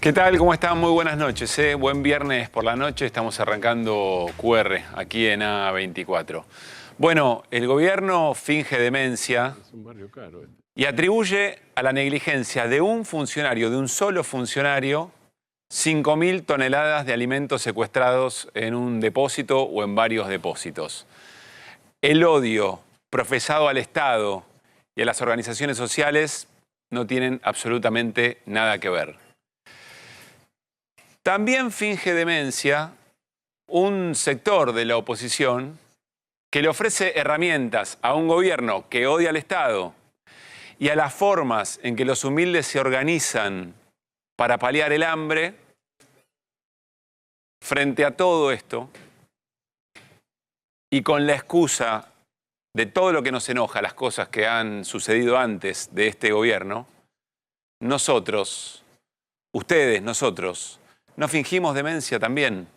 ¿Qué tal? ¿Cómo están? Muy buenas noches. Buen viernes por la noche. Estamos arrancando QR aquí en A24. Bueno, el gobierno finge demencia y atribuye a la negligencia de un funcionario, de un solo funcionario, 5.000 toneladas de alimentos secuestrados en un depósito o en varios depósitos. El odio profesado al Estado y a las organizaciones sociales no tienen absolutamente nada que ver. También finge demencia un sector de la oposición que le ofrece herramientas a un gobierno que odia al Estado y a las formas en que los humildes se organizan para paliar el hambre. Frente a todo esto, y con la excusa de todo lo que nos enoja, las cosas que han sucedido antes de este gobierno, nosotros, ustedes, nosotros, ¿no fingimos demencia también?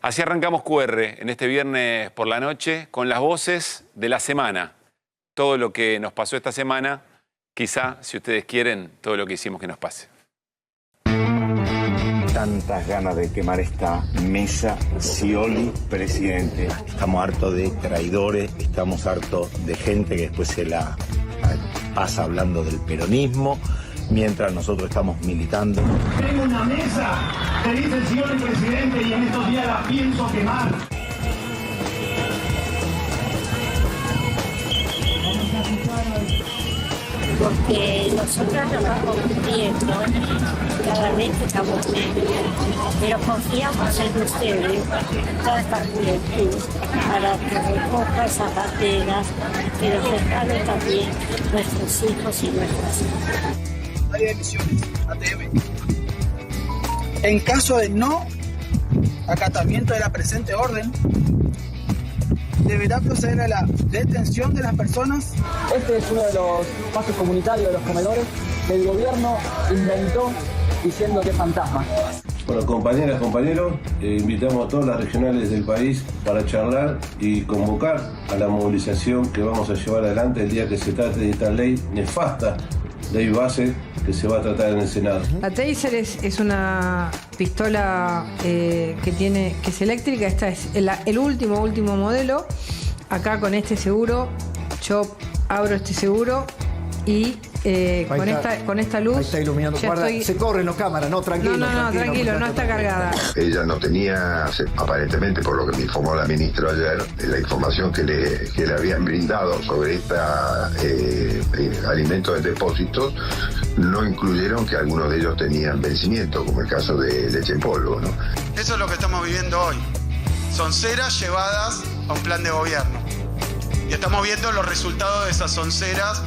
Así arrancamos QR en este viernes por la noche con las voces de la semana. Todo lo que nos pasó esta semana, quizá, si ustedes quieren, todo lo que hicimos que nos pase. Tantas ganas de quemar esta mesa. Scioli, presidente. Estamos hartos de traidores, estamos hartos de gente que después se la pasa hablando del peronismo, mientras nosotros estamos militando. Tengo una mesa, te dice Scioli, presidente, y en estos días la pienso quemar. Porque nosotros nos vamos cumpliendo cada vez que estamos menos, pero confiamos en ustedes, toda esta juventud, para que recoja esas banderas, que los respalden también nuestros hijos y nuestras hijas. Área de Misiones, ATM. En caso de no acatamiento de la presente orden, deberá proceder a la detención de las personas. Este es uno de los pasos comunitarios de los comedores que el gobierno inventó diciendo que es fantasma. Bueno, compañeras, compañeros, invitamos a todas las regionales del país para charlar y convocar a la movilización que vamos a llevar adelante el día que se trate de esta ley nefasta, ley base, que se va a tratar en el Senado. La Taser es una pistola que es eléctrica. Esta es el último modelo. Acá con este seguro, yo abro este seguro y con esta luz. Ahí está iluminando. Guarda, se corren los cámaras, no, tranquilo. No, tranquilo, no está cargada. Ella no tenía, aparentemente, por lo que me informó la ministra ayer, la información que le habían brindado sobre esta alimentos de depósitos, no incluyeron que algunos de ellos tenían vencimiento, como el caso de leche en polvo, ¿no? Eso es lo que estamos viviendo hoy. Sonceras llevadas a un plan de gobierno. Y estamos viendo los resultados de esas sonceras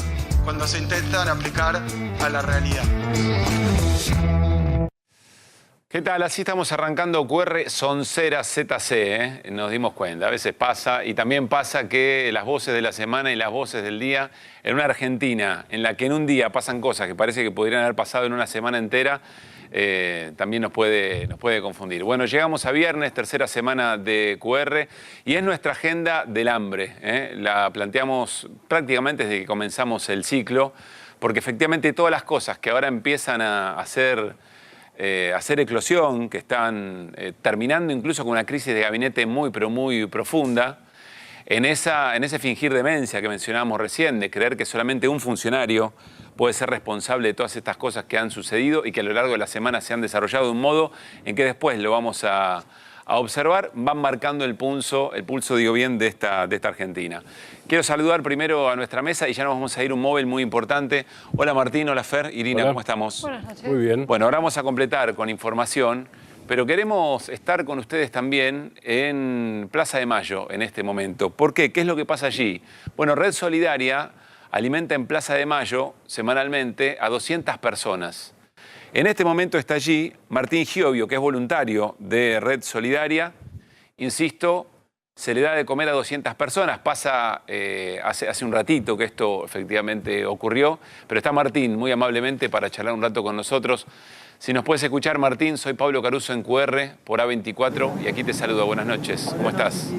cuando se intentan aplicar a la realidad. ¿Qué tal? Así estamos arrancando QR Soncera ZC, Nos dimos cuenta, a veces pasa, y también pasa que las voces de la semana y las voces del día, en una Argentina en la que en un día pasan cosas que parece que podrían haber pasado en una semana entera, también nos puede confundir. Bueno, llegamos a viernes, tercera semana de QR, y es nuestra agenda del hambre. La planteamos prácticamente desde que comenzamos el ciclo, porque efectivamente todas las cosas que ahora empiezan a hacer eclosión, que están terminando incluso con una crisis de gabinete muy, pero muy profunda, en ese fingir demencia que mencionábamos recién, de creer que solamente un funcionario puede ser responsable de todas estas cosas que han sucedido y que a lo largo de la semana se han desarrollado de un modo en que después lo vamos a observar, van marcando el pulso, digo bien, de esta Argentina. Quiero saludar primero a nuestra mesa y ya nos vamos a ir a un móvil muy importante. Hola Martín, hola Fer, Irina, hola. ¿Cómo estamos? Buenas noches. Muy bien. Bueno, ahora vamos a completar con información, pero queremos estar con ustedes también en Plaza de Mayo en este momento. ¿Por qué? ¿Qué es lo que pasa allí? Bueno, Red Solidaria alimenta en Plaza de Mayo semanalmente a 200 personas. En este momento está allí Martín Giovio, que es voluntario de Red Solidaria. Insisto, se le da de comer a 200 personas. Pasa hace un ratito que esto efectivamente ocurrió, pero está Martín muy amablemente para charlar un rato con nosotros. Si nos puedes escuchar, Martín, soy Pablo Caruso en QR por A24 y aquí te saludo. Buenas noches. ¿Cómo estás?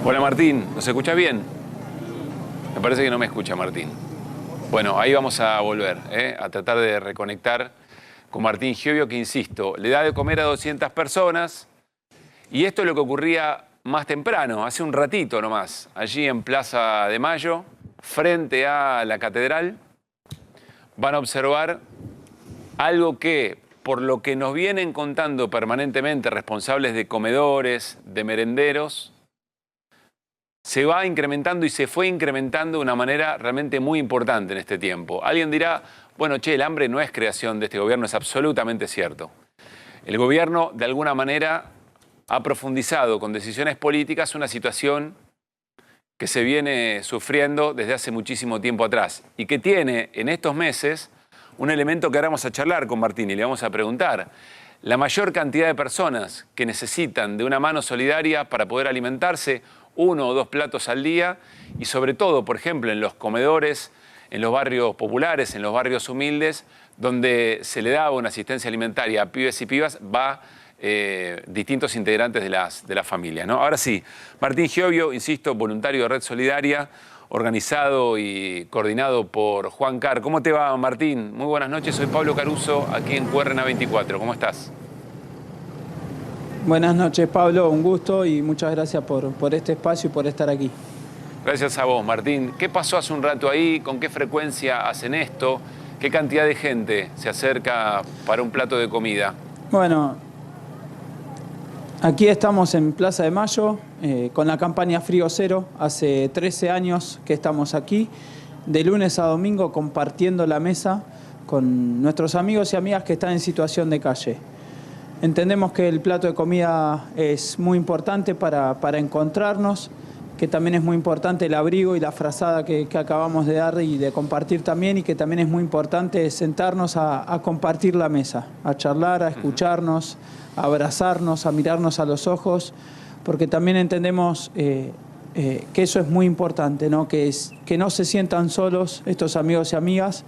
Hola Martín, ¿nos escuchas bien? Me parece que no me escucha Martín. Bueno, ahí vamos a volver, a tratar de reconectar con Martín Giovio, que insisto, le da de comer a 200 personas. Y esto es lo que ocurría más temprano, hace un ratito nomás, allí en Plaza de Mayo, frente a la catedral. Van a observar algo que, por lo que nos vienen contando permanentemente responsables de comedores, de merenderos, se va incrementando y se fue incrementando de una manera realmente muy importante en este tiempo. Alguien dirá, bueno, che, el hambre no es creación de este gobierno, es absolutamente cierto. El gobierno, de alguna manera, ha profundizado con decisiones políticas una situación que se viene sufriendo desde hace muchísimo tiempo atrás y que tiene en estos meses un elemento que ahora vamos a charlar con Martín y le vamos a preguntar. La mayor cantidad de personas que necesitan de una mano solidaria para poder alimentarse, 1 o 2 platos al día, y sobre todo, por ejemplo, en los comedores, en los barrios populares, en los barrios humildes, donde se le daba una asistencia alimentaria a pibes y pibas, va distintos integrantes de las familias, ¿no? Ahora sí, Martín Giovio, insisto, voluntario de Red Solidaria, organizado y coordinado por Juan Carr. ¿Cómo te va, Martín? Muy buenas noches, soy Pablo Caruso, aquí en QRNA24. ¿Cómo estás? Buenas noches, Pablo, un gusto y muchas gracias por este espacio y por estar aquí. Gracias a vos, Martín. ¿Qué pasó hace un rato ahí? ¿Con qué frecuencia hacen esto? ¿Qué cantidad de gente se acerca para un plato de comida? Bueno, aquí estamos en Plaza de Mayo con la campaña Frío Cero. Hace 13 años que estamos aquí, de lunes a domingo compartiendo la mesa con nuestros amigos y amigas que están en situación de calle. Entendemos que el plato de comida es muy importante para encontrarnos, que también es muy importante el abrigo y la frazada que acabamos de dar y de compartir también, y que también es muy importante sentarnos a compartir la mesa, a charlar, a escucharnos, a abrazarnos, a mirarnos a los ojos, porque también entendemos que eso es muy importante, ¿no? Que no se sientan solos estos amigos y amigas,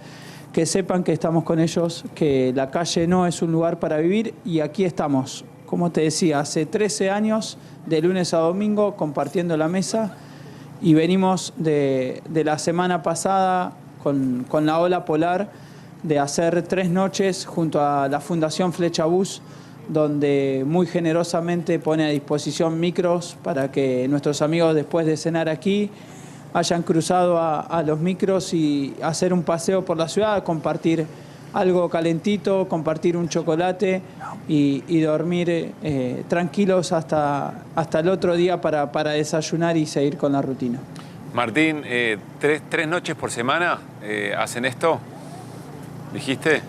que sepan que estamos con ellos, que la calle no es un lugar para vivir, y aquí estamos, como te decía, hace 13 años, de lunes a domingo, compartiendo la mesa, y venimos de la semana pasada con la ola polar de hacer 3 noches junto a la Fundación Flecha Bus, donde muy generosamente pone a disposición micros para que nuestros amigos, después de cenar aquí, hayan cruzado a los micros y hacer un paseo por la ciudad, compartir algo calentito, compartir un chocolate y dormir tranquilos hasta el otro día para desayunar y seguir con la rutina. Martín, ¿3 noches por semana hacen esto? ¿Dijiste?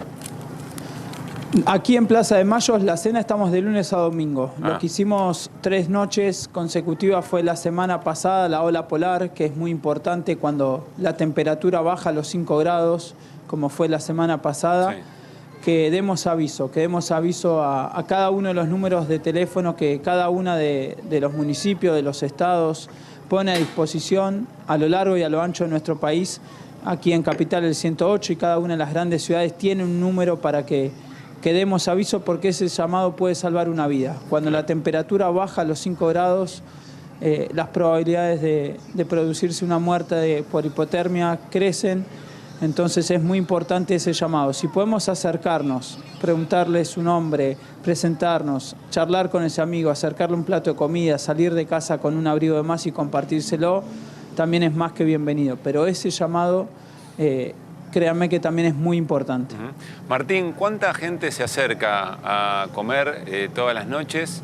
Aquí en Plaza de Mayo, la cena estamos de lunes a domingo. Lo que hicimos 3 noches consecutivas fue la semana pasada, la ola polar, que es muy importante cuando la temperatura baja a los 5 grados, como fue la semana pasada, sí. Que demos aviso a cada uno de los números de teléfono que cada una de los municipios, de los estados, pone a disposición a lo largo y a lo ancho de nuestro país. Aquí en Capital el 108 y cada una de las grandes ciudades tiene un número para que demos aviso, porque ese llamado puede salvar una vida. Cuando la temperatura baja a los 5 grados, las probabilidades de producirse una muerte por hipotermia crecen. Entonces es muy importante ese llamado. Si podemos acercarnos, preguntarle su nombre, presentarnos, charlar con ese amigo, acercarle un plato de comida, salir de casa con un abrigo de más y compartírselo, también es más que bienvenido. Pero ese llamado, créanme que también es muy importante. Martín, ¿cuánta gente se acerca a comer todas las noches?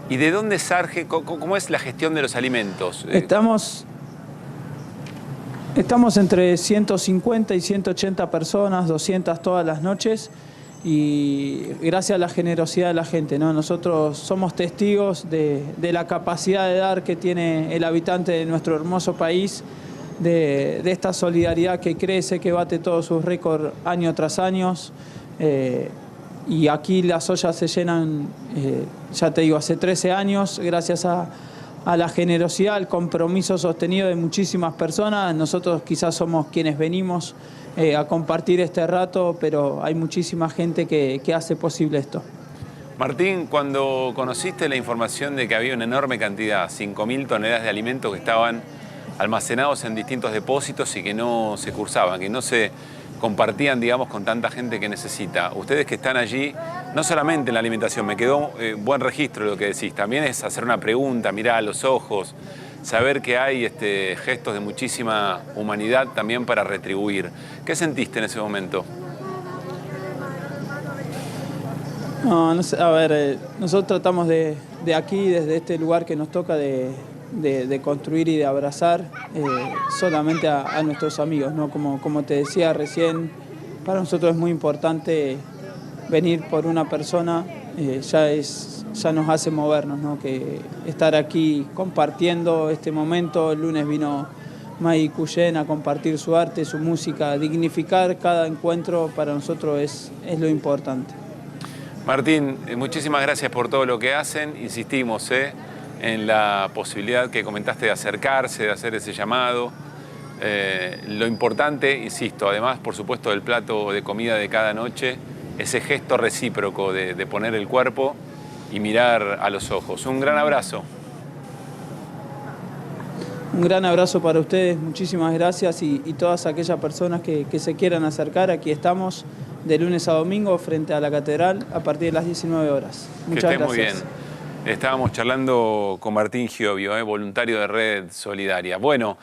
¿Y de dónde surge, cómo es la gestión de los alimentos? Estamos entre 150 y 180 personas, 200 todas las noches, y gracias a la generosidad de la gente, ¿no? Nosotros somos testigos de la capacidad de dar que tiene el habitante de nuestro hermoso país, de esta solidaridad que crece, que bate todos sus récords año tras año. Y aquí las ollas se llenan, ya te digo, hace 13 años, gracias a la generosidad, al compromiso sostenido de muchísimas personas. Nosotros quizás somos quienes venimos a compartir este rato, pero hay muchísima gente que hace posible esto. Martín, cuando conociste la información de que había una enorme cantidad, 5.000 toneladas de alimentos que estaban almacenados en distintos depósitos y que no se cursaban, que no se compartían, digamos, con tanta gente que necesita. Ustedes que están allí, no solamente en la alimentación, me quedó buen registro de lo que decís, también es hacer una pregunta, mirar a los ojos, saber que hay gestos de muchísima humanidad también para retribuir. ¿Qué sentiste en ese momento? No sé, a ver, nosotros tratamos de aquí, desde este lugar que nos toca, de construir y de abrazar solamente a nuestros amigos, ¿no? Como te decía recién, para nosotros es muy importante venir por una persona, ya nos hace movernos, ¿no? Que estar aquí compartiendo este momento. El lunes vino May Cuyen a compartir su arte, su música, dignificar cada encuentro para nosotros es lo importante. Martín, muchísimas gracias por todo lo que hacen. Insistimos en la posibilidad que comentaste de acercarse, de hacer ese llamado. Lo importante, insisto, además, por supuesto, del plato de comida de cada noche, ese gesto recíproco de poner el cuerpo y mirar a los ojos. Un gran abrazo. Un gran abrazo para ustedes, muchísimas gracias y todas aquellas personas que se quieran acercar. Aquí estamos de lunes a domingo frente a la catedral a partir de las 19 horas. Muchas gracias. Muy bien. Estábamos charlando con Martín Giovio, voluntario de Red Solidaria. Bueno,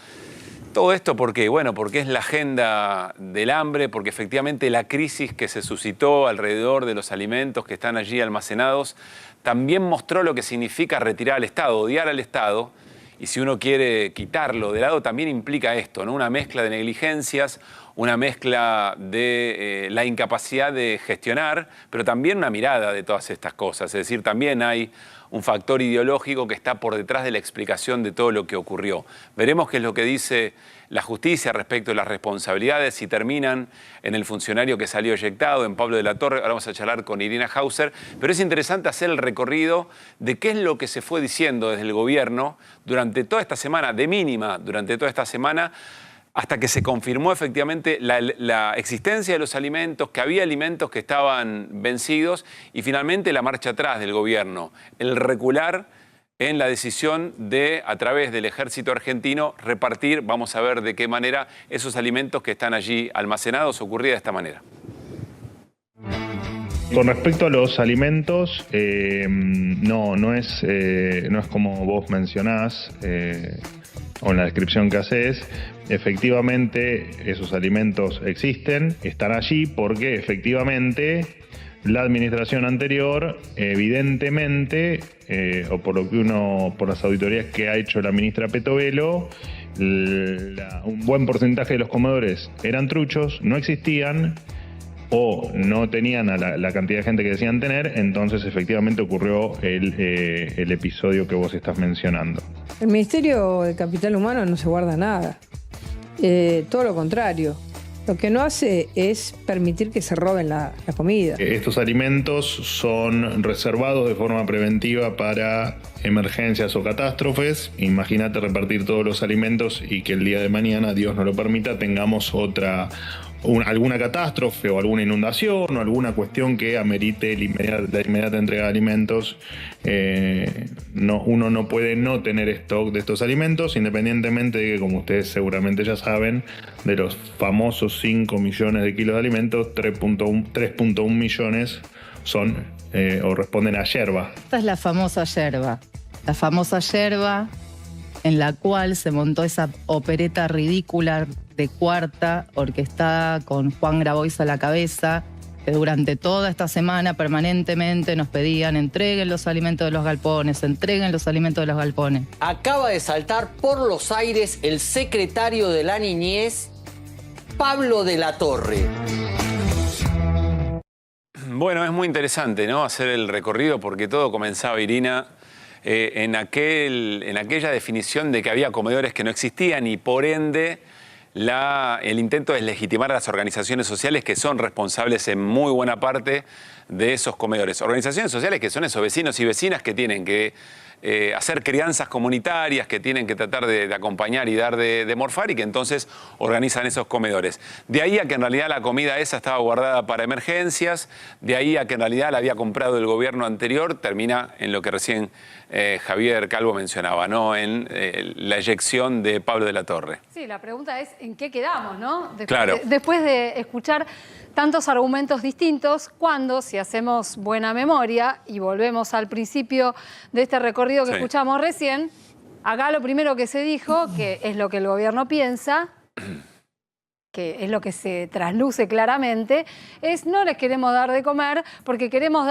todo esto ¿por qué? Bueno, porque es la agenda del hambre, porque efectivamente la crisis que se suscitó alrededor de los alimentos que están allí almacenados también mostró lo que significa retirar al Estado, odiar al Estado. Y si uno quiere quitarlo de lado, también implica esto, ¿no? Una mezcla de negligencias, una mezcla de la incapacidad de gestionar, pero también una mirada de todas estas cosas. Es decir, también hay un factor ideológico que está por detrás de la explicación de todo lo que ocurrió. Veremos qué es lo que dice la justicia respecto de las responsabilidades, si terminan en el funcionario que salió eyectado, en Pablo de la Torre. Ahora vamos a charlar con Irina Hauser, pero es interesante hacer el recorrido de qué es lo que se fue diciendo desde el gobierno durante toda esta semana, de mínima durante toda esta semana, hasta que se confirmó efectivamente la existencia de los alimentos, que había alimentos que estaban vencidos y finalmente la marcha atrás del gobierno, el recular en la decisión de, a través del ejército argentino, repartir, vamos a ver de qué manera, esos alimentos que están allí almacenados. Ocurría de esta manera. Con respecto a los alimentos, no es como vos mencionás, o en la descripción que haces. Efectivamente, esos alimentos existen, están allí porque efectivamente la administración anterior, evidentemente, o por las auditorías que ha hecho la ministra Petovelo, un buen porcentaje de los comedores eran truchos, no existían o no tenían a la cantidad de gente que decían tener. Entonces efectivamente ocurrió el episodio que vos estás mencionando. El Ministerio de Capital Humano no se guarda nada, todo lo contrario. Lo que no hace es permitir que se roben la comida. Estos alimentos son reservados de forma preventiva para emergencias o catástrofes. Imagínate repartir todos los alimentos y que el día de mañana, Dios no lo permita, tengamos alguna catástrofe o alguna inundación o alguna cuestión que amerite la inmediata entrega de alimentos. Uno no puede no tener stock de estos alimentos, independientemente de que, como ustedes seguramente ya saben, de los famosos 5 millones de kilos de alimentos, 3.1 millones son o responden a yerba. Esta es la famosa yerba en la cual se montó esa opereta ridícula de cuarta, orquestada con Juan Grabois a la cabeza, que durante toda esta semana permanentemente nos pedían: entreguen los alimentos de los galpones, entreguen los alimentos de los galpones. Acaba de saltar por los aires el secretario de la Niñez, Pablo de la Torre. Bueno, es muy interesante, ¿no?, hacer el recorrido, porque todo comenzaba, Irina, en aquella definición de que había comedores que no existían y por ende el intento de deslegitimar a las organizaciones sociales que son responsables en muy buena parte de esos comedores. Organizaciones sociales que son esos vecinos y vecinas que tienen que hacer crianzas comunitarias que tienen que tratar de acompañar y dar de morfar, y que entonces organizan esos comedores. De ahí a que en realidad la comida esa estaba guardada para emergencias, de ahí a que en realidad la había comprado el gobierno anterior, termina en lo que recién Javier Calvo mencionaba, ¿no? En la eyección de Pablo de la Torre. Sí, la pregunta es ¿en qué quedamos, no? Claro. Después de escuchar tantos argumentos distintos, cuando, si hacemos buena memoria y volvemos al principio de este recorrido que escuchamos recién, acá lo primero que se dijo, que es lo que el gobierno piensa, que es lo que se trasluce claramente, es no les queremos dar de comer porque queremos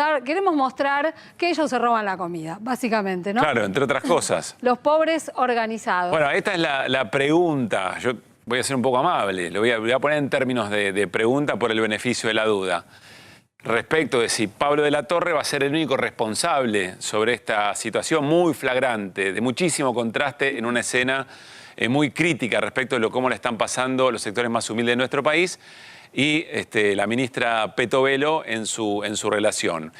mostrar que ellos se roban la comida, básicamente, ¿no? Claro, entre otras cosas. Los pobres organizados. Bueno, esta es la pregunta. Yo voy a ser un poco amable, lo voy a poner en términos de pregunta por el beneficio de la duda. Respecto de si Pablo de la Torre va a ser el único responsable sobre esta situación muy flagrante, de muchísimo contraste en una escena muy crítica respecto de cómo le están pasando los sectores más humildes de nuestro país, y la ministra Petovelo en su relación.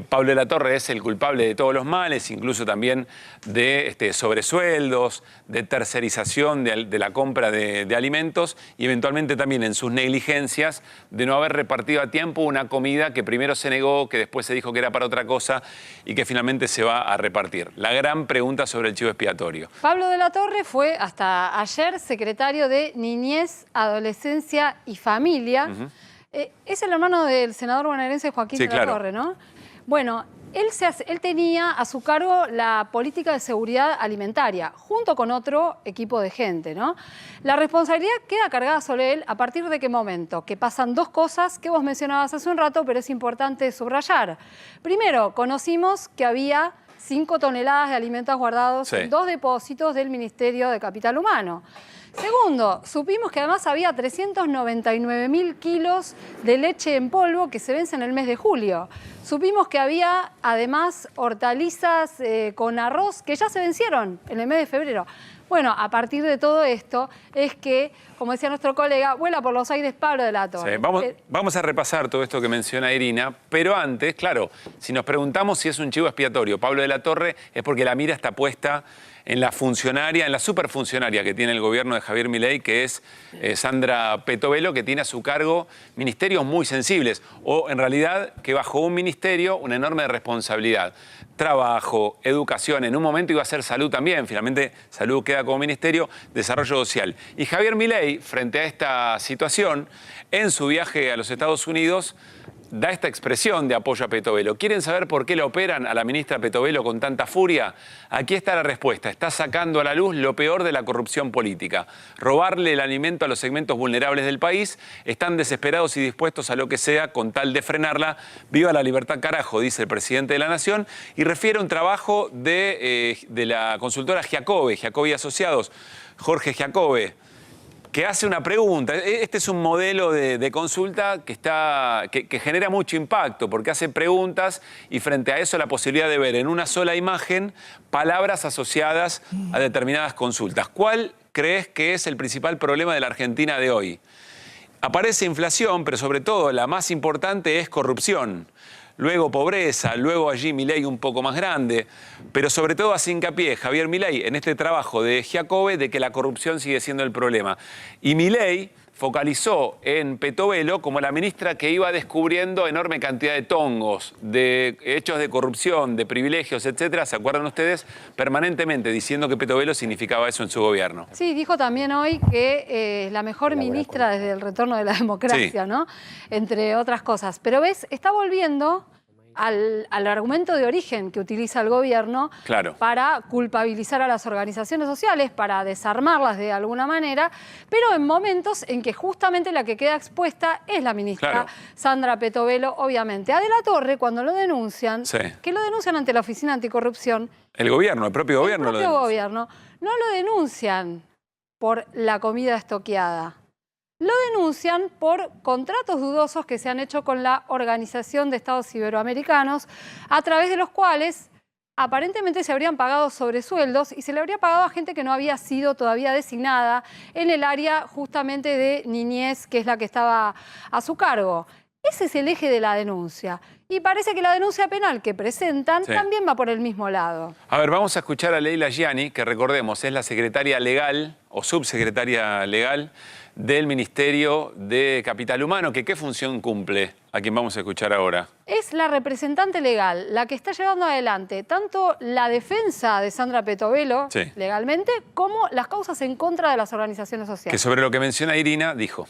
Pablo de la Torre es el culpable de todos los males, incluso también de sobresueldos, de tercerización de la compra de alimentos, y eventualmente también en sus negligencias de no haber repartido a tiempo una comida que primero se negó, que después se dijo que era para otra cosa y que finalmente se va a repartir. La gran pregunta sobre el chivo expiatorio. Pablo de la Torre fue hasta ayer secretario de Niñez, Adolescencia y Familia. Es el hermano del senador bonaerense Joaquín de la Torre, ¿no? Bueno, él tenía a su cargo la política de seguridad alimentaria, junto con otro equipo de gente, ¿no? La responsabilidad queda cargada sobre él a partir de qué momento, que pasan dos cosas que vos mencionabas hace un rato, pero es importante subrayar. Primero, conocimos que había 5 toneladas de alimentos guardados en 2 depósitos del Ministerio de Capital Humano. Segundo, supimos que además había 399.000 kilos de leche en polvo que se vence en el mes de julio. Supimos que había además hortalizas con arroz que ya se vencieron en el mes de febrero. Bueno, a partir de todo esto es que, como decía nuestro colega, vuela por los aires Pablo de la Torre. Sí, vamos a repasar todo esto que menciona Irina, pero antes, claro, si nos preguntamos si es un chivo expiatorio Pablo de la Torre, es porque la mira está puesta en la funcionaria, en la superfuncionaria que tiene el gobierno de Javier Milei, que es Sandra Petovelo, que tiene a su cargo ministerios muy sensibles, o en realidad que bajo un ministerio una enorme responsabilidad. Trabajo, educación, en un momento iba a ser salud también, finalmente salud queda como ministerio, desarrollo social. Y Javier Milei, frente a esta situación, en su viaje a los Estados Unidos, da esta expresión de apoyo a Petovelo. ¿Quieren saber por qué la operan a la ministra Petovelo con tanta furia? Aquí está la respuesta. Está sacando a la luz lo peor de la corrupción política. Robarle el alimento a los segmentos vulnerables del país. Están desesperados y dispuestos a lo que sea con tal de frenarla. Viva la libertad, carajo, dice el presidente de la Nación. Y refiere a un trabajo de la consultora Giacobbe y Asociados, Jorge Giacobbe, que hace una pregunta. Este es un modelo de consulta que genera mucho impacto, porque hace preguntas y frente a eso la posibilidad de ver en una sola imagen palabras asociadas a determinadas consultas. ¿Cuál crees que es el principal problema de la Argentina de hoy? Aparece inflación, pero sobre todo la más importante es corrupción. Luego pobreza, luego allí Milei un poco más grande, pero sobre todo hace hincapié Javier Milei en este trabajo de Giacobbe de que la corrupción sigue siendo el problema. Y Milei focalizó en Petovelo como la ministra que iba descubriendo enorme cantidad de tongos, de hechos de corrupción, de privilegios, etcétera. ¿Se acuerdan ustedes? Permanentemente diciendo que Petovelo significaba eso en su gobierno. Sí, dijo también hoy que la mejor ministra desde el retorno de la democracia, ¿no? Entre otras cosas. Pero ves, está volviendo al argumento de origen que utiliza el gobierno para culpabilizar a las organizaciones sociales, para desarmarlas de alguna manera, pero en momentos en que justamente la que queda expuesta es la ministra Sandra Petovelo, obviamente. A De la Torre, cuando lo denuncian, que lo denuncian ante la Oficina Anticorrupción. El gobierno, el propio gobierno lo denuncia. El propio gobierno. No lo denuncian por la comida estoqueada. Lo denuncian por contratos dudosos que se han hecho con la Organización de Estados Iberoamericanos, a través de los cuales aparentemente se habrían pagado sobresueldos y se le habría pagado a gente que no había sido todavía designada en el área justamente de niñez, que es la que estaba a su cargo. Ese es el eje de la denuncia. Y parece que la denuncia penal que presentan también va por el mismo lado. A ver, vamos a escuchar a Leila Gianni, que recordemos, es la secretaria legal o subsecretaria legal del Ministerio de Capital Humano. ¿Qué función cumple? A quien vamos a escuchar ahora. Es la representante legal, la que está llevando adelante tanto la defensa de Sandra Petovelo legalmente, como las causas en contra de las organizaciones sociales. Que sobre lo que menciona Irina, dijo: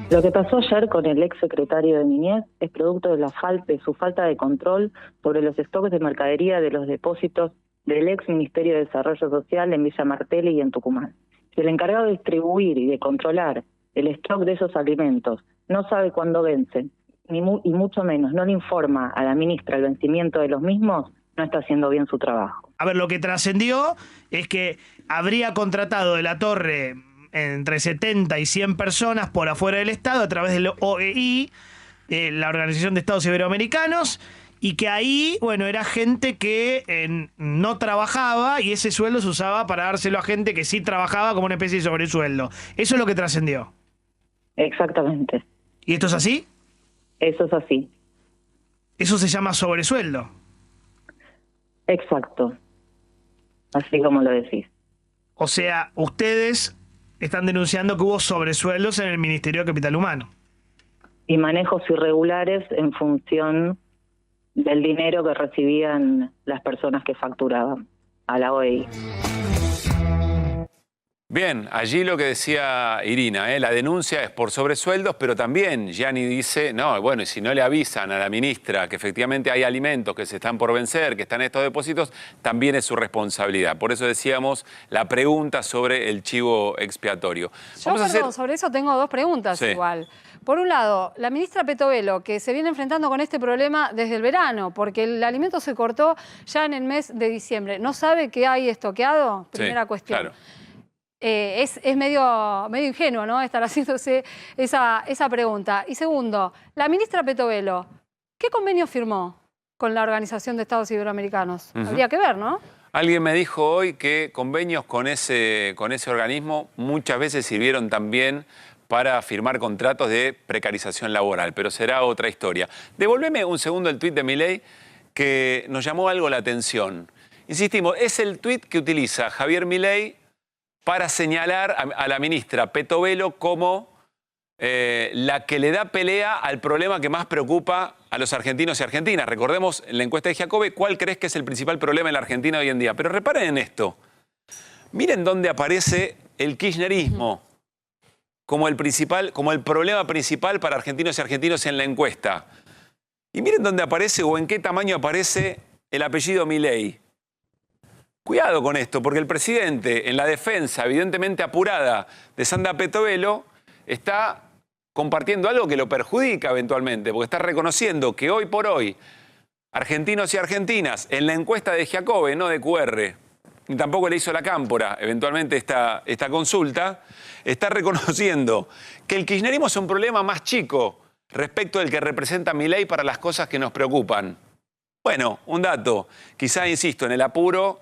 lo que pasó ayer con el ex secretario de Niñez es producto de su falta de control sobre los stocks de mercadería de los depósitos del ex Ministerio de Desarrollo Social en Villa Martelli y en Tucumán. Si el encargado de distribuir y de controlar el stock de esos alimentos no sabe cuándo vencen, y mucho menos no le informa a la ministra el vencimiento de los mismos, no está haciendo bien su trabajo. A ver, lo que trascendió es que habría contratado de la Torre entre 70 y 100 personas por afuera del Estado a través del OEI, la Organización de Estados Iberoamericanos, y que ahí, bueno, era gente que no trabajaba y ese sueldo se usaba para dárselo a gente que sí trabajaba como una especie de sobresueldo. Eso es lo que trascendió. Exactamente. ¿Y esto es así? Eso es así. Eso se llama sobresueldo. Exacto. Así como lo decís. O sea, ustedes están denunciando que hubo sobresueldos en el Ministerio de Capital Humano. Y manejos irregulares en función del dinero que recibían las personas que facturaban a la OEI. Bien, allí lo que decía Irina, la denuncia es por sobresueldos, pero también Gianni dice, no, bueno, y si no le avisan a la ministra que efectivamente hay alimentos que se están por vencer, que están en estos depósitos, también es su responsabilidad. Por eso decíamos la pregunta sobre el chivo expiatorio. Sobre eso tengo dos preguntas igual. Por un lado, la ministra Petovelo, que se viene enfrentando con este problema desde el verano, porque el alimento se cortó ya en el mes de diciembre. ¿No sabe qué hay estoqueado? Primera cuestión. Claro. Es medio ingenuo, ¿no?, estar haciéndose esa pregunta. Y segundo, la ministra Petovelo, ¿qué convenio firmó con la Organización de Estados Iberoamericanos? Habría que ver, ¿no? Alguien me dijo hoy que convenios con ese organismo muchas veces sirvieron también para firmar contratos de precarización laboral, pero será otra historia. Devolveme un segundo el tuit de Milei, que nos llamó algo la atención. Insistimos, es el tuit que utiliza Javier Milei para señalar a la ministra Petovelo como la que le da pelea al problema que más preocupa a los argentinos y argentinas. Recordemos, en la encuesta de Giacobbe, ¿cuál crees que es el principal problema en la Argentina hoy en día? Pero reparen en esto. Miren dónde aparece el kirchnerismo como el problema principal para argentinos y argentinos en la encuesta. Y miren dónde aparece o en qué tamaño aparece el apellido Milei. Cuidado con esto, porque el presidente, en la defensa evidentemente apurada de Sandra Petovelo, está compartiendo algo que lo perjudica eventualmente, porque está reconociendo que hoy por hoy, argentinos y argentinas, en la encuesta de Giacobbe, no de QR, ni tampoco le hizo la Cámpora, eventualmente esta consulta, está reconociendo que el kirchnerismo es un problema más chico respecto del que representa Milei para las cosas que nos preocupan. Bueno, un dato, quizá, insisto, en el apuro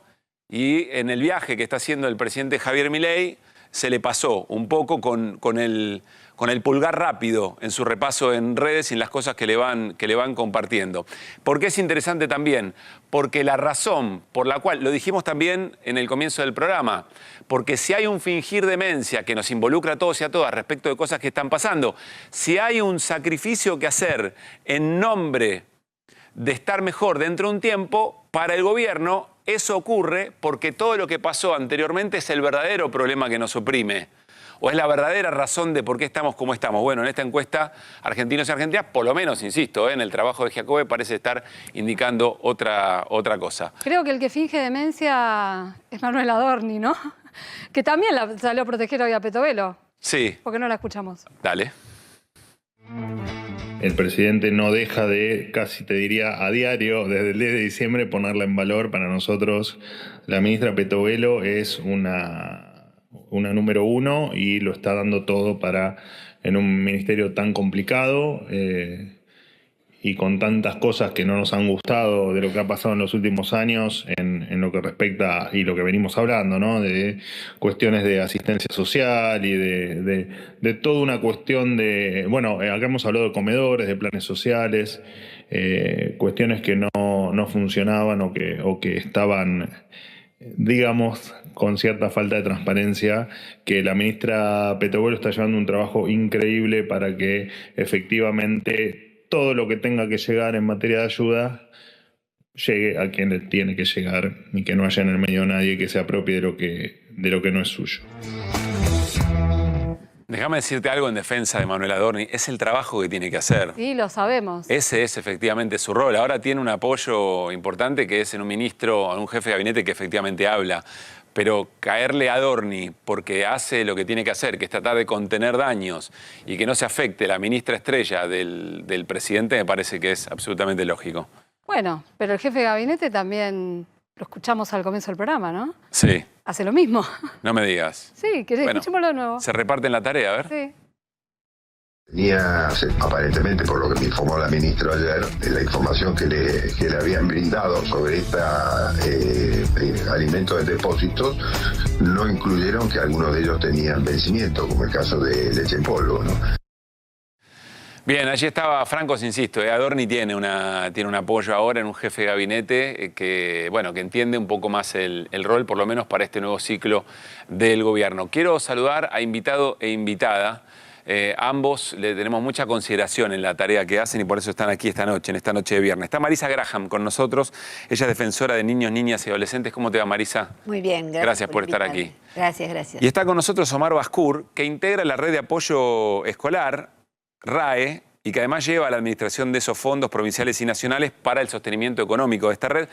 y en el viaje que está haciendo el presidente Javier Milei, se le pasó un poco con el pulgar rápido en su repaso en redes y en las cosas que le van compartiendo. ¿Por qué es interesante también? Porque la razón por la cual, lo dijimos también en el comienzo del programa, porque si hay un fingir demencia que nos involucra a todos y a todas respecto de cosas que están pasando, si hay un sacrificio que hacer en nombre de estar mejor dentro de un tiempo, para el gobierno eso ocurre porque todo lo que pasó anteriormente es el verdadero problema que nos oprime, o es la verdadera razón de por qué estamos como estamos. Bueno, en esta encuesta, argentinos y argentinas, por lo menos, insisto, en el trabajo de Giacobbe parece estar indicando otra cosa. Creo que el que finge demencia es Manuel Adorni, ¿no? Que también salió a proteger hoy a Petovelo. Sí. ¿Por qué no la escuchamos? Dale. El presidente no deja de, casi te diría a diario, desde el 10 de diciembre, ponerla en valor. Para nosotros, la ministra Petovelo es una número uno y lo está dando todo en un ministerio tan complicado. y con tantas cosas que no nos han gustado de lo que ha pasado en los últimos años en lo que respecta y lo que venimos hablando, ¿no? De cuestiones de asistencia social y de toda una cuestión de, bueno, acá hemos hablado de comedores, de planes sociales, cuestiones que no funcionaban o que estaban, digamos, con cierta falta de transparencia, que la ministra Petobuelo está llevando un trabajo increíble para que efectivamente todo lo que tenga que llegar en materia de ayuda llegue a quien le tiene que llegar y que no haya en el medio nadie que se apropie de lo que no es suyo. Déjame decirte algo en defensa de Manuel Adorni. Es el trabajo que tiene que hacer. Sí, lo sabemos. Ese es efectivamente su rol. Ahora tiene un apoyo importante que es en un ministro, en un jefe de gabinete que efectivamente habla. Pero caerle a Adorni porque hace lo que tiene que hacer, que es tratar de contener daños y que no se afecte la ministra estrella del presidente, me parece que es absolutamente lógico. Bueno, pero el jefe de gabinete también lo escuchamos al comienzo del programa, ¿no? Sí. Hace lo mismo. No me digas. Sí, escuchémoslo de nuevo. Se reparten la tarea, a ver. Sí. Tenía, aparentemente, por lo que me informó la ministra ayer, la información que le habían brindado sobre esta alimentos de depósitos, no incluyeron que algunos de ellos tenían vencimiento, como el caso de leche en polvo, ¿no? Bien, allí estaba Francos, insisto, Adorni tiene un apoyo ahora en un jefe de gabinete que entiende un poco más el rol, por lo menos para este nuevo ciclo del gobierno. Quiero saludar a invitado e invitada. Ambos le tenemos mucha consideración en la tarea que hacen y por eso están aquí esta noche, en esta noche de viernes. Está Marisa Graham con nosotros, ella es defensora de niños, niñas y adolescentes. ¿Cómo te va, Marisa? Muy bien, gracias por estar aquí. Gracias. Y está con nosotros Omar Bascur, que integra la red de apoyo escolar, RAE, y que además lleva la administración de esos fondos provinciales y nacionales para el sostenimiento económico de esta red,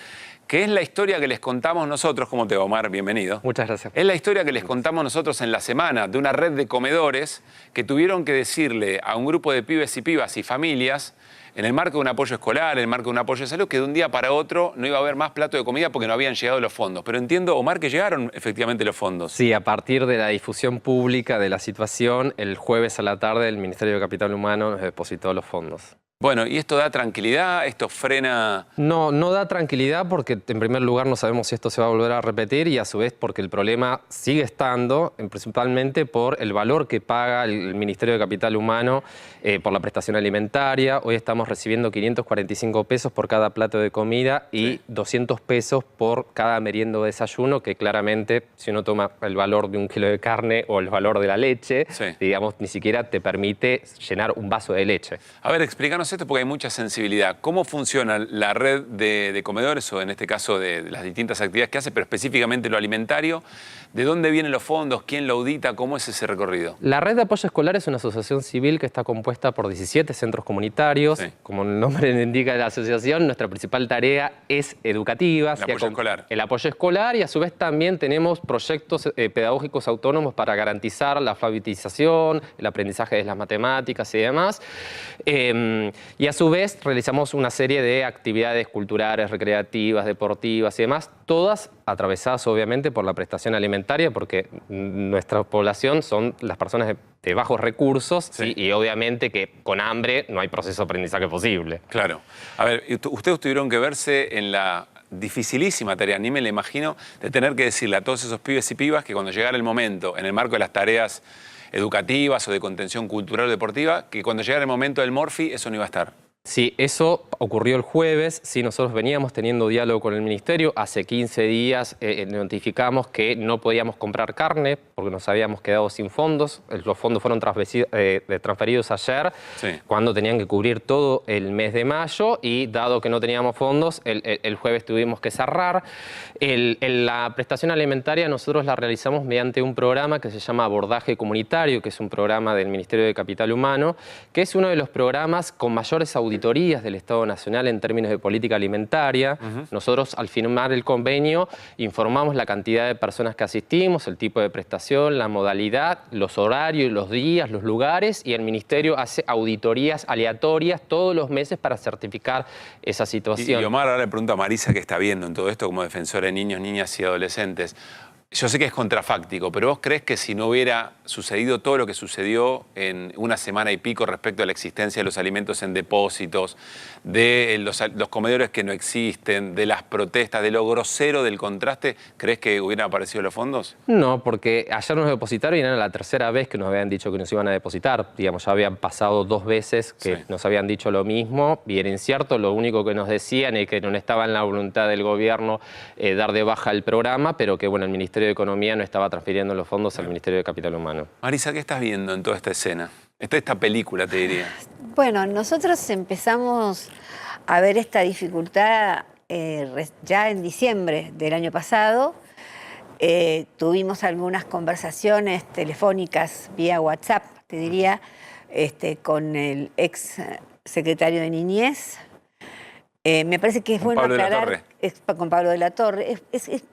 que es la historia que les contamos nosotros. ¿Cómo te va, Omar? Bienvenido. Muchas gracias. Es la historia que les contamos nosotros en la semana de una red de comedores que tuvieron que decirle a un grupo de pibes y pibas y familias, en el marco de un apoyo escolar, en el marco de un apoyo de salud, que de un día para otro no iba a haber más plato de comida porque no habían llegado los fondos. Pero entiendo, Omar, que llegaron efectivamente los fondos. Sí, a partir de la difusión pública de la situación, el jueves a la tarde el Ministerio de Capital Humano nos depositó los fondos. Bueno, ¿y esto da tranquilidad? ¿Esto frena...? No da tranquilidad porque en primer lugar no sabemos si esto se va a volver a repetir y a su vez porque el problema sigue estando principalmente por el valor que paga el Ministerio de Capital Humano por la prestación alimentaria. Hoy estamos recibiendo 545 pesos por cada plato de comida y 200 pesos por cada merienda o desayuno, que claramente si uno toma el valor de un kilo de carne o el valor de la leche, digamos, ni siquiera te permite llenar un vaso de leche. A ver, explícanos esto porque hay mucha sensibilidad. ¿Cómo funciona la red de comedores o en este caso de las distintas actividades que hace, pero específicamente lo alimentario? ¿De dónde vienen los fondos? ¿Quién lo audita? ¿Cómo es ese recorrido? La red de apoyo escolar es una asociación civil que está compuesta por 17 centros comunitarios. Como el nombre le indica de la asociación, nuestra principal tarea es educativa. El apoyo escolar. El apoyo escolar y a su vez también tenemos proyectos pedagógicos autónomos para garantizar la alfabetización, el aprendizaje de las matemáticas y demás. Y a su vez realizamos una serie de actividades culturales, recreativas, deportivas y demás, todas atravesadas obviamente por la prestación alimentaria, porque nuestra población son las personas de bajos recursos y obviamente que con hambre no hay proceso de aprendizaje posible. Claro. A ver, ustedes tuvieron que verse en la dificilísima tarea, ni me la imagino, de tener que decirle a todos esos pibes y pibas que cuando llegara el momento, en el marco de las tareas educativas o de contención cultural o deportiva, que cuando llegara el momento del Morphy, eso no iba a estar. Sí, eso ocurrió el jueves. Sí, nosotros veníamos teniendo diálogo con el Ministerio. Hace 15 días notificamos que no podíamos comprar carne porque nos habíamos quedado sin fondos. Los fondos fueron transferidos ayer, cuando tenían que cubrir todo el mes de mayo y dado que no teníamos fondos, el jueves tuvimos que cerrar. La prestación alimentaria nosotros la realizamos mediante un programa que se llama Abordaje Comunitario, que es un programa del Ministerio de Capital Humano, que es uno de los programas con mayores auditorías del Estado Nacional en términos de política alimentaria. Nosotros al firmar el convenio informamos la cantidad de personas que asistimos, el tipo de prestación, la modalidad, los horarios, los días, los lugares, y el Ministerio hace auditorías aleatorias todos los meses para certificar esa situación. Y Omar, ahora le pregunto a Marisa, que está viendo en todo esto como defensora de niños, niñas y adolescentes. Yo sé que es contrafáctico, pero ¿vos crees que si no hubiera sucedido todo lo que sucedió en una semana y pico respecto a la existencia de los alimentos en depósitos, de los comedores que no existen, de las protestas, de lo grosero del contraste, crees que hubieran aparecido los fondos? No, porque ayer nos depositaron y era la tercera vez que nos habían dicho que nos iban a depositar. Digamos, ya habían pasado 2 veces que nos habían dicho lo mismo y era incierto. Lo único que nos decían es que no estaba en la voluntad del gobierno dar de baja el programa, pero que bueno, el Ministerio de Economía no estaba transfiriendo los fondos al Ministerio de Capital Humano. Marisa, ¿qué estás viendo en toda esta escena? Esta película, te diría. Bueno, nosotros empezamos a ver esta dificultad ya en diciembre del año pasado. Tuvimos algunas conversaciones telefónicas vía WhatsApp, te diría, con el ex secretario de Niñez. Me parece que es bueno aclarar, con Pablo de la Torre,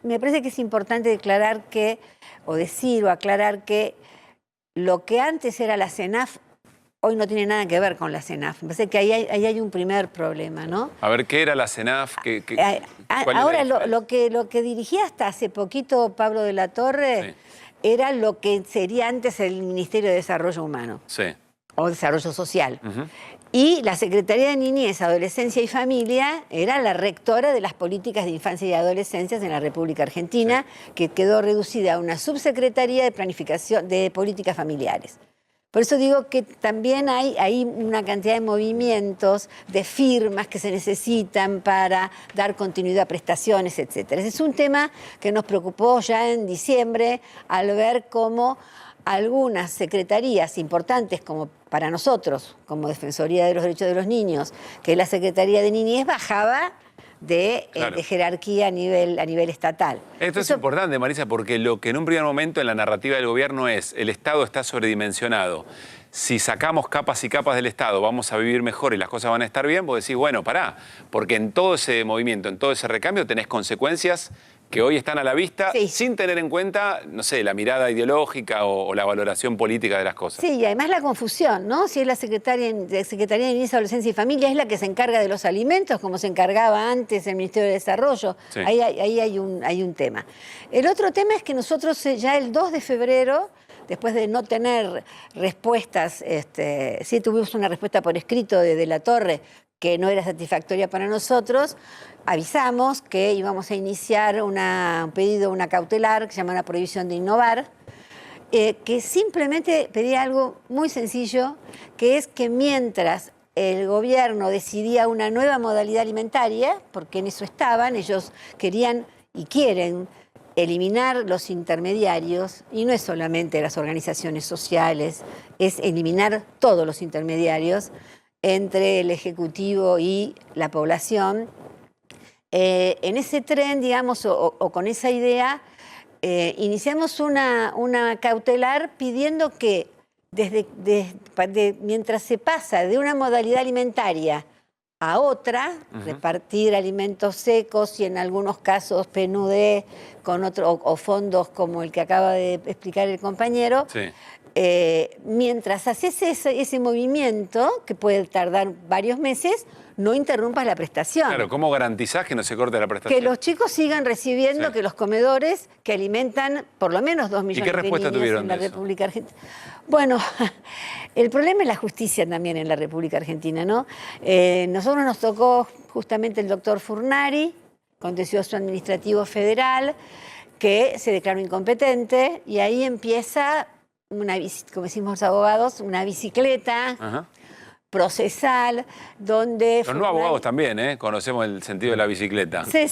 me parece que es importante declarar que, o decir o aclarar que lo que antes era la CENAF, hoy no tiene nada que ver con la CENAF. Me parece que ahí hay un primer problema, ¿no? A ver, ¿qué era la CENAF? Ahora, lo que dirigía hasta hace poquito Pablo de la Torre era lo que sería antes el Ministerio de Desarrollo Humano. Sí. O Desarrollo Social. Y la Secretaría de Niñez, Adolescencia y Familia era la rectora de las políticas de infancia y adolescencia en la República Argentina, que quedó reducida a una subsecretaría de planificación de políticas familiares. Por eso digo que también hay una cantidad de movimientos, de firmas que se necesitan para dar continuidad a prestaciones, etc. Ese es un tema que nos preocupó ya en diciembre al ver cómo algunas secretarías importantes como para nosotros, como Defensoría de los Derechos de los Niños, que es la Secretaría de Niñez, bajaba de jerarquía a nivel estatal. Esto es importante, Marisa, porque lo que en un primer momento en la narrativa del gobierno es el Estado está sobredimensionado. Si sacamos capas y capas del Estado vamos a vivir mejor y las cosas van a estar bien, vos decís, bueno, pará, porque en todo ese movimiento, en todo ese recambio tenés consecuencias que hoy están a la vista sin tener en cuenta, no sé, la mirada ideológica o la valoración política de las cosas. Sí, y además la confusión, ¿no? Si es la Secretaría de Niñez, Adolescencia y Familia, es la que se encarga de los alimentos, como se encargaba antes el Ministerio de Desarrollo. Sí. Ahí hay un tema. El otro tema es que nosotros ya el 2 de febrero, después de no tener respuestas, sí tuvimos una respuesta por escrito de la Torre, que no era satisfactoria para nosotros, avisamos que íbamos a iniciar un pedido, una cautelar, que se llama una prohibición de innovar, que simplemente pedía algo muy sencillo, que es que mientras el gobierno decidía una nueva modalidad alimentaria, porque en eso estaban, ellos querían y quieren eliminar los intermediarios, y no es solamente las organizaciones sociales, es eliminar todos los intermediarios entre el Ejecutivo y la población. En ese tren, digamos, o con esa idea, iniciamos una cautelar pidiendo que mientras se pasa de una modalidad alimentaria a otra, repartir alimentos secos y en algunos casos PNUD con o fondos como el que acaba de explicar el compañero, mientras haces ese movimiento, que puede tardar varios meses, no interrumpas la prestación. Claro, ¿cómo garantizás que no se corte la prestación? Que los chicos sigan recibiendo, que los comedores que alimentan por lo menos 2 millones de niños en la República Argentina. Bueno, el problema es la justicia también en la República Argentina, ¿no? Nosotros nos tocó justamente el doctor Furnari, contencioso administrativo federal, que se declaró incompetente y ahí empieza como decimos los abogados, una bicicleta procesal, donde... Los no abogados también, ¿eh? Conocemos el sentido de la bicicleta. Sí.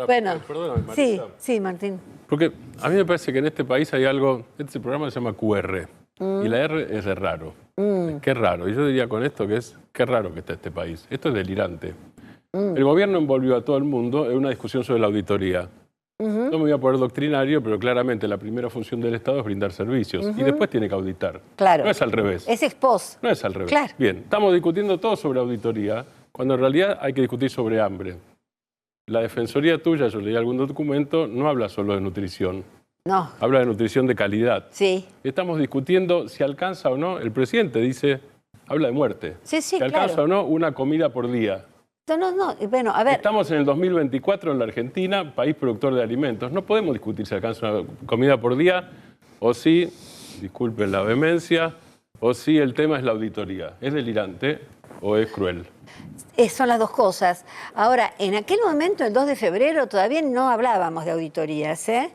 Bueno, perdóname, Marisa. Sí, Martín. Porque a mí me parece que en este país hay algo, este programa se llama QR, y la R es de raro. Qué raro. Y yo diría con esto que es, qué raro que está este país. Esto es delirante. El gobierno envolvió a todo el mundo en una discusión sobre la auditoría. No me voy a poner doctrinario, pero claramente la primera función del Estado es brindar servicios y después tiene que auditar. Claro. No es al revés. Es ex post. No es al revés. Claro. Bien, estamos discutiendo todo sobre auditoría, cuando en realidad hay que discutir sobre hambre. La defensoría tuya, yo leí algún documento, no habla solo de nutrición. No. Habla de nutrición de calidad. Sí. Estamos discutiendo si alcanza o no, el presidente dice, habla de muerte. Sí, si alcanza o no una comida por día. Exacto, no. Bueno, a ver. Estamos en el 2024 en la Argentina, país productor de alimentos. No podemos discutir si alcanza una comida por día o si, disculpen la vehemencia, o si el tema es la auditoría. ¿Es delirante o es cruel? Son las dos cosas. Ahora, en aquel momento, el 2 de febrero, todavía no hablábamos de auditorías, ¿eh?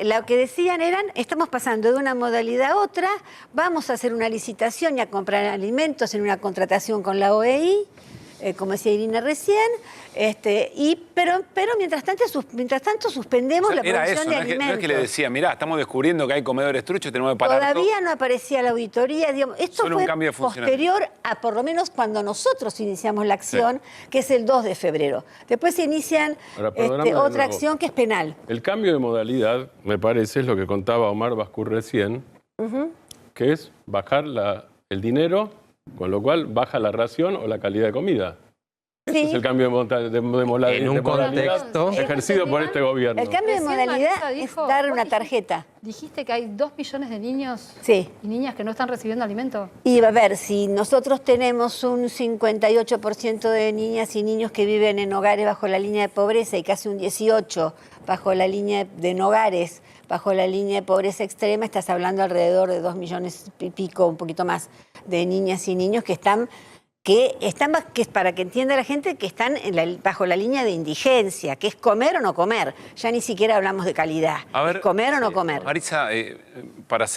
Lo que decían eran, estamos pasando de una modalidad a otra, vamos a hacer una licitación y a comprar alimentos en una contratación con la OEI, como decía Irina recién, pero mientras tanto suspendemos la producción de alimentos. No es que le decía, mirá, estamos descubriendo que hay comedores truchos, tenemos que parar. Todavía no aparecía la auditoría, digamos, esto fue posterior a por lo menos cuando nosotros iniciamos la acción, que es el 2 de febrero. Después se inician otra acción que es penal. El cambio de modalidad, me parece, es lo que contaba Omar Bascur recién, que es bajar el dinero, con lo cual baja la ración o la calidad de comida. Ese es el cambio de modalidad en un contexto ejercido por este gobierno. El cambio de modalidad es dar una tarjeta. Dijiste que hay 2 millones de niños y niñas que no están recibiendo alimentos. Y a ver, si nosotros tenemos un 58% de niñas y niños que viven en hogares bajo la línea de pobreza y casi un 18% bajo la línea de hogares bajo la línea de pobreza extrema, estás hablando alrededor de 2 millones y pico, un poquito más, de niñas y niños que están para que entienda la gente, que están bajo la línea de indigencia, que es comer o no comer. Ya ni siquiera hablamos de calidad. Es comer o no comer. Marisa, para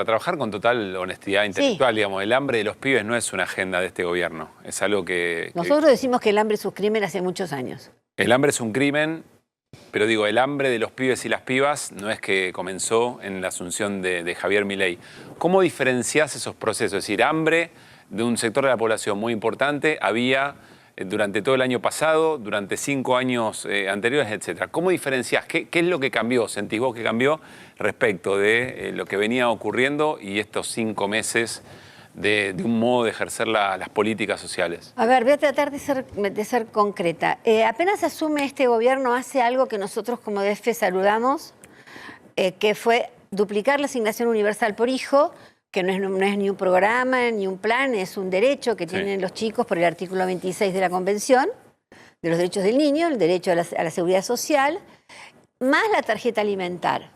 trabajar con total honestidad intelectual, digamos, el hambre de los pibes no es una agenda de este gobierno. Es algo que... Nosotros decimos que el hambre es un crimen hace muchos años. El hambre es un crimen, pero digo, el hambre de los pibes y las pibas no es que comenzó en la asunción de Javier Milei. ¿Cómo diferenciás esos procesos? Es decir, hambre de un sector de la población muy importante había durante todo el año pasado, durante 5 años anteriores, etcétera. ¿Cómo diferenciás? ¿Qué es lo que cambió? ¿Sentís vos que cambió respecto de lo que venía ocurriendo y estos 5 meses de un modo de ejercer las políticas sociales? A ver, voy a tratar de ser concreta. Apenas asume este gobierno, hace algo que nosotros como DF saludamos, que fue duplicar la asignación universal por hijo, que no es ni un programa, ni un plan, es un derecho que tienen los chicos por el artículo 26 de la Convención de los Derechos del Niño, el derecho a la seguridad social, más la tarjeta alimentar.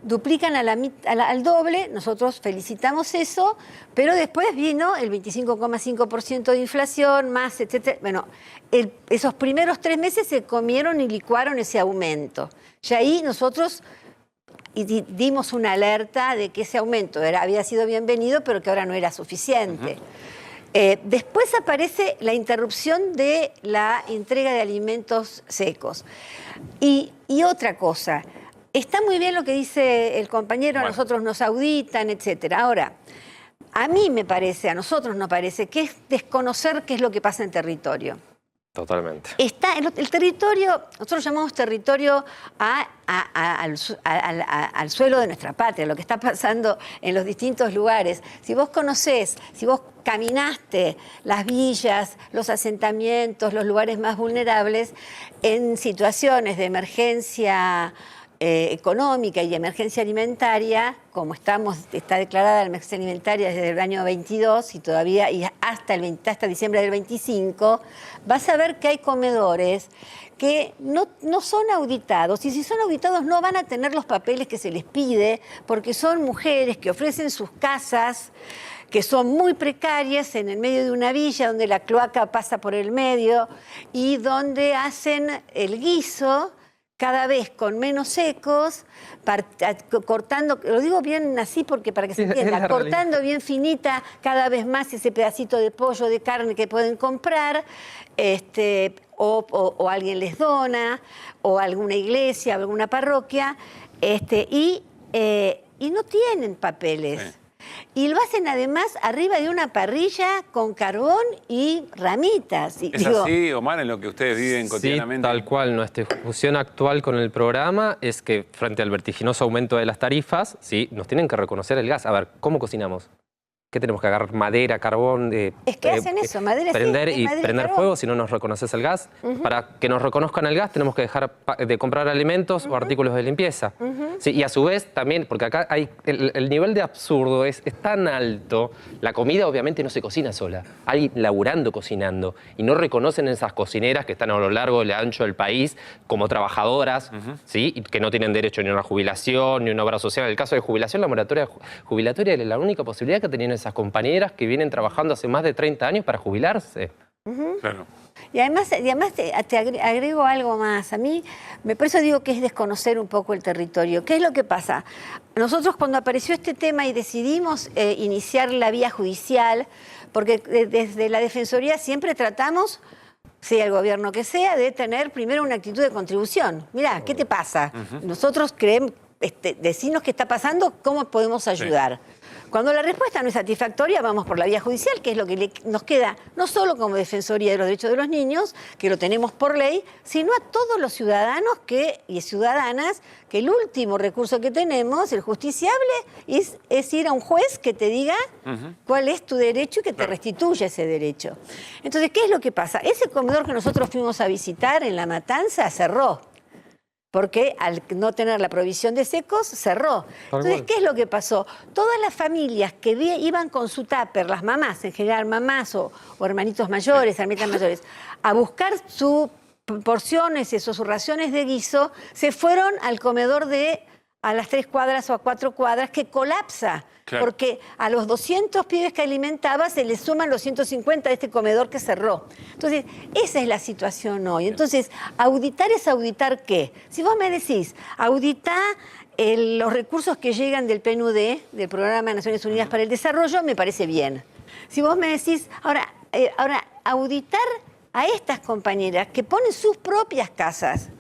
Duplican al doble, nosotros felicitamos eso, pero después vino el 25,5% de inflación, más, etcétera. Bueno, esos primeros 3 meses se comieron y licuaron ese aumento. Y ahí nosotros dimos una alerta de que ese aumento había sido bienvenido, pero que ahora no era suficiente. Después aparece la interrupción de la entrega de alimentos secos. Y otra cosa, está muy bien lo que dice el compañero, a nosotros nos auditan, etcétera. Ahora, a mí me parece, a nosotros nos parece, que es desconocer qué es lo que pasa en territorio. Totalmente. Está el territorio, nosotros llamamos territorio al suelo de nuestra patria, lo que está pasando en los distintos lugares. Si vos conocés, si vos caminaste las villas, los asentamientos, los lugares más vulnerables, en situaciones de emergencia económica y emergencia alimentaria, como está declarada la emergencia alimentaria desde el año 22 y todavía hasta diciembre del 25, vas a ver que hay comedores que no son auditados, y si son auditados no van a tener los papeles que se les pide, porque son mujeres que ofrecen sus casas, que son muy precarias en el medio de una villa donde la cloaca pasa por el medio y donde hacen el guiso cada vez con menos secos, cortando, lo digo bien así porque para que se entienda, cortando bien finita cada vez más ese pedacito de pollo, de carne que pueden comprar, o alguien les dona, o alguna iglesia, alguna parroquia, y no tienen papeles. Sí. Y lo hacen además arriba de una parrilla con carbón y ramitas. ¿Es así, Omar, en lo que ustedes viven cotidianamente? Sí, tal cual. Nuestra discusión actual con el programa es que frente al vertiginoso aumento de las tarifas, sí, nos tienen que reconocer el gas. A ver, ¿cómo cocinamos? ¿Qué tenemos que agarrar? Madera, carbón, es que hacen eso, madera, prender sí, y madera prender y fuego si no nos reconoces el gas. Para que nos reconozcan el gas tenemos que dejar de comprar alimentos o artículos de limpieza. Sí, y a su vez también, porque acá hay el nivel de absurdo es tan alto, la comida obviamente no se cocina sola. Hay laburando cocinando y no reconocen esas cocineras que están a lo largo y ancho del país como trabajadoras, ¿sí? Y que no tienen derecho ni a una jubilación ni a una obra social. En el caso de jubilación, la moratoria jubilatoria es la única posibilidad que tenían esas compañeras que vienen trabajando hace más de 30 años para jubilarse. Claro. Y además te agrego algo más. A mí, por eso digo que es desconocer un poco el territorio. ¿Qué es lo que pasa? Nosotros cuando apareció este tema y decidimos iniciar la vía judicial, porque desde la Defensoría siempre tratamos, sea el gobierno que sea, de tener primero una actitud de contribución. Mirá, ¿qué te pasa? Nosotros creemos, decirnos qué está pasando, cómo podemos ayudar. Sí. Cuando la respuesta no es satisfactoria, vamos por la vía judicial, que es lo que nos queda, no solo como Defensoría de los Derechos de los Niños, que lo tenemos por ley, sino a todos los ciudadanos y ciudadanas, que el último recurso que tenemos, el justiciable, es ir a un juez que te diga cuál es tu derecho y que te restituya ese derecho. Entonces, ¿qué es lo que pasa? Ese comedor que nosotros fuimos a visitar en La Matanza cerró. Porque al no tener la provisión de secos, cerró. Entonces, ¿qué es lo que pasó? Todas las familias que iban con su tupper, las mamás, en general mamás o hermanitos mayores, hermanitas mayores, a buscar sus porciones, sus raciones de guiso, se fueron al comedor a las 3 cuadras o a 4 cuadras, que colapsa. Claro. Porque a los 200 pibes que alimentaba se les suman los 150 de este comedor que cerró. Entonces, esa es la situación hoy. Entonces, auditar es auditar ¿qué? Si vos me decís, auditar los recursos que llegan del PNUD, del Programa de Naciones Unidas para el Desarrollo, me parece bien. Si vos me decís, ahora auditar a estas compañeras que ponen sus propias casas,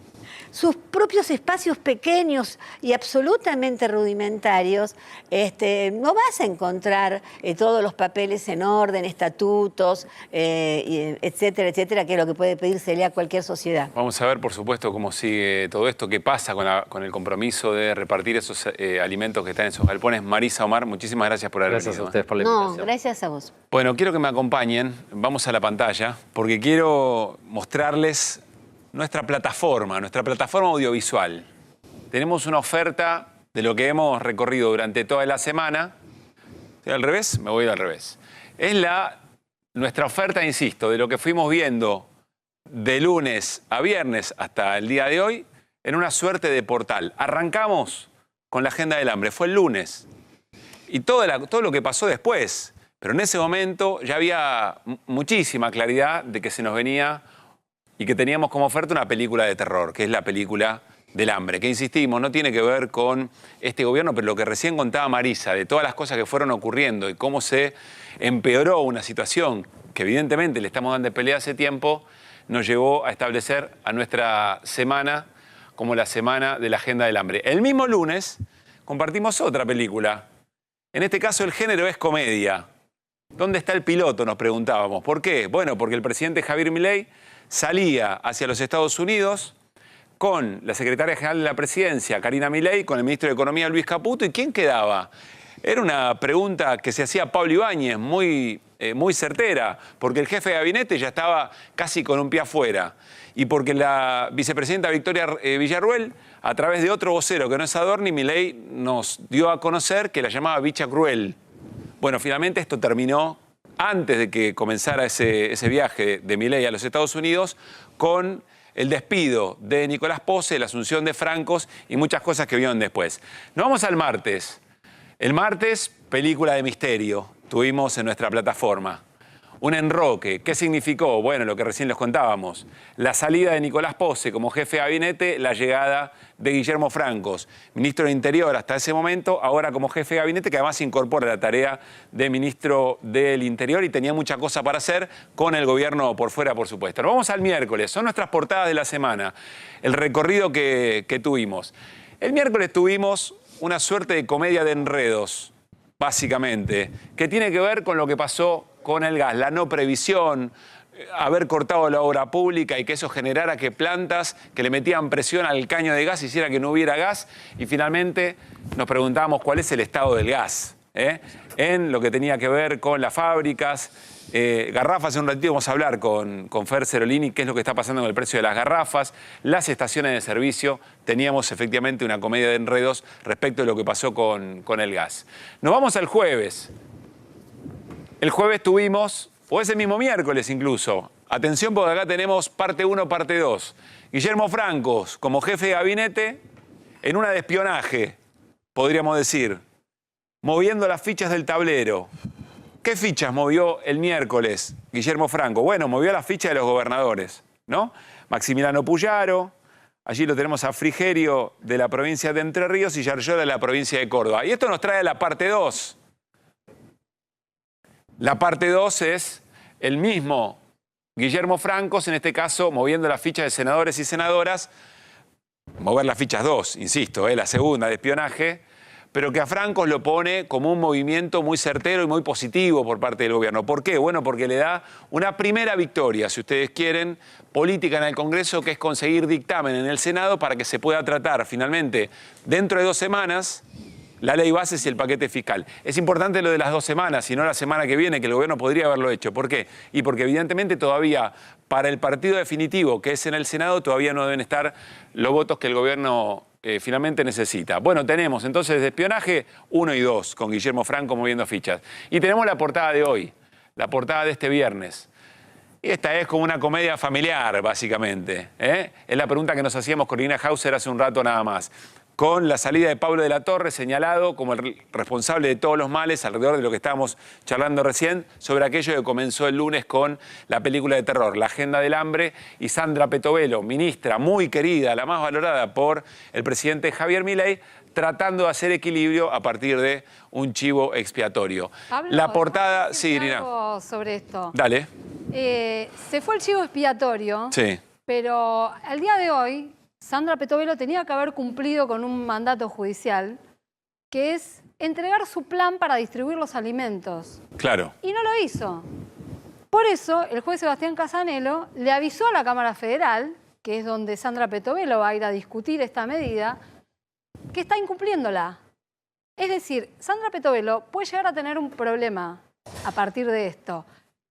sus propios espacios pequeños y absolutamente rudimentarios, no vas a encontrar todos los papeles en orden, estatutos, etcétera, etcétera, que es lo que puede pedírsele a cualquier sociedad. Vamos a ver, por supuesto, cómo sigue todo esto, qué pasa con el compromiso de repartir esos alimentos que están en esos galpones. Marisa, Omar, muchísimas gracias por haber venido. Gracias a ustedes por la invitación. No, gracias a vos. Bueno, quiero que me acompañen, vamos a la pantalla, porque quiero mostrarles nuestra plataforma audiovisual. Tenemos una oferta de lo que hemos recorrido durante toda la semana. ¿Estoy al revés? Me voy al revés. Es nuestra oferta, insisto, de lo que fuimos viendo de lunes a viernes hasta el día de hoy en una suerte de portal. Arrancamos con la Agenda del Hambre, fue el lunes. Y todo lo que pasó después. Pero en ese momento ya había muchísima claridad de que se nos venía y que teníamos como oferta una película de terror, que es la película del hambre, que insistimos, no tiene que ver con este gobierno, pero lo que recién contaba Marisa, de todas las cosas que fueron ocurriendo y cómo se empeoró una situación que evidentemente le estamos dando pelea hace tiempo, nos llevó a establecer a nuestra semana como la semana de la Agenda del Hambre. El mismo lunes compartimos otra película. En este caso el género es comedia. ¿Dónde está el piloto?, nos preguntábamos. ¿Por qué? Bueno, porque el presidente Javier Milei salía hacia los Estados Unidos con la secretaria general de la presidencia, Karina Milei, con el ministro de Economía, Luis Caputo, ¿y quién quedaba? Era una pregunta que se hacía Pablo Ibáñez, muy certera, porque el jefe de gabinete ya estaba casi con un pie afuera, y porque la vicepresidenta Victoria Villarruel, a través de otro vocero que no es Adorni, Milei nos dio a conocer que la llamaba bicha cruel. Bueno, finalmente esto terminó antes de que comenzara ese viaje de Milei a los Estados Unidos, con el despido de Nicolás Pose, la asunción de francos y muchas cosas que vieron después. Nos vamos al martes. El martes, película de misterio, tuvimos en nuestra plataforma. Un enroque. ¿Qué significó? Bueno, lo que recién les contábamos. La salida de Nicolás Pose como jefe de gabinete, la llegada de Guillermo Francos, ministro de Interior hasta ese momento, ahora como jefe de gabinete, que además incorpora la tarea de ministro del Interior y tenía mucha cosa para hacer con el gobierno por fuera, por supuesto. Nos vamos al miércoles, son nuestras portadas de la semana, el recorrido que tuvimos. El miércoles tuvimos una suerte de comedia de enredos, básicamente, que tiene que ver con lo que pasó con el gas, la no previsión, haber cortado la obra pública y que eso generara que plantas que le metían presión al caño de gas hiciera que no hubiera gas, y finalmente nos preguntábamos cuál es el estado del gas. en lo que tenía que ver con las fábricas. Garrafas, en un ratito vamos a hablar con Fer Cerolini qué es lo que está pasando con el precio de las garrafas, las estaciones de servicio. Teníamos efectivamente una comedia de enredos respecto de lo que pasó con el gas. Nos vamos al jueves. El jueves tuvimos, o ese mismo miércoles incluso, atención porque acá tenemos parte 1, parte 2. Guillermo Francos como jefe de gabinete en una de espionaje, podríamos decir, moviendo las fichas del tablero. ¿Qué fichas movió el miércoles Guillermo Franco? Bueno, movió las fichas de los gobernadores, ¿no? Maximiliano Puyaro, allí lo tenemos a Frigerio de la provincia de Entre Ríos y Yarlora de la provincia de Córdoba. Y esto nos trae a la parte 2. La parte 2 es el mismo Guillermo Francos, en este caso, moviendo las fichas de senadores y senadoras, mover las fichas 2, insisto, la segunda de espionaje, pero que a Francos lo pone como un movimiento muy certero y muy positivo por parte del gobierno. ¿Por qué? Bueno, porque le da una primera victoria, si ustedes quieren, política en el Congreso, que es conseguir dictamen en el Senado para que se pueda tratar finalmente dentro de 2 semanas la ley bases y el paquete fiscal. Es importante lo de las 2 semanas y no la semana que viene, que el gobierno podría haberlo hecho. ¿Por qué? Y porque evidentemente todavía para el partido definitivo, que es en el Senado, todavía no deben estar los votos que el gobierno finalmente necesita. Bueno, tenemos entonces de espionaje 1 y 2, con Guillermo Franco moviendo fichas. Y tenemos la portada de hoy, la portada de este viernes. Y esta es como una comedia familiar, básicamente. Es la pregunta que nos hacíamos con Irina Hauser hace un rato nada más. Con la salida de Pablo de la Torre, señalado como el responsable de todos los males, alrededor de lo que estábamos charlando recién, sobre aquello que comenzó el lunes con la película de terror, La Agenda del Hambre, y Sandra Petovelo, ministra muy querida, la más valorada por el presidente Javier Milei, tratando de hacer equilibrio a partir de un chivo expiatorio. Pablo, la portada... Sí, Irina. Algo sobre esto. Dale. Se fue el chivo expiatorio, sí, pero al día de hoy Sandra Petovelo tenía que haber cumplido con un mandato judicial, que es entregar su plan para distribuir los alimentos. Claro. Y no lo hizo. Por eso, el juez Sebastián Casanelo le avisó a la Cámara Federal, que es donde Sandra Petovelo va a ir a discutir esta medida, que está incumpliéndola. Es decir, Sandra Petovelo puede llegar a tener un problema a partir de esto.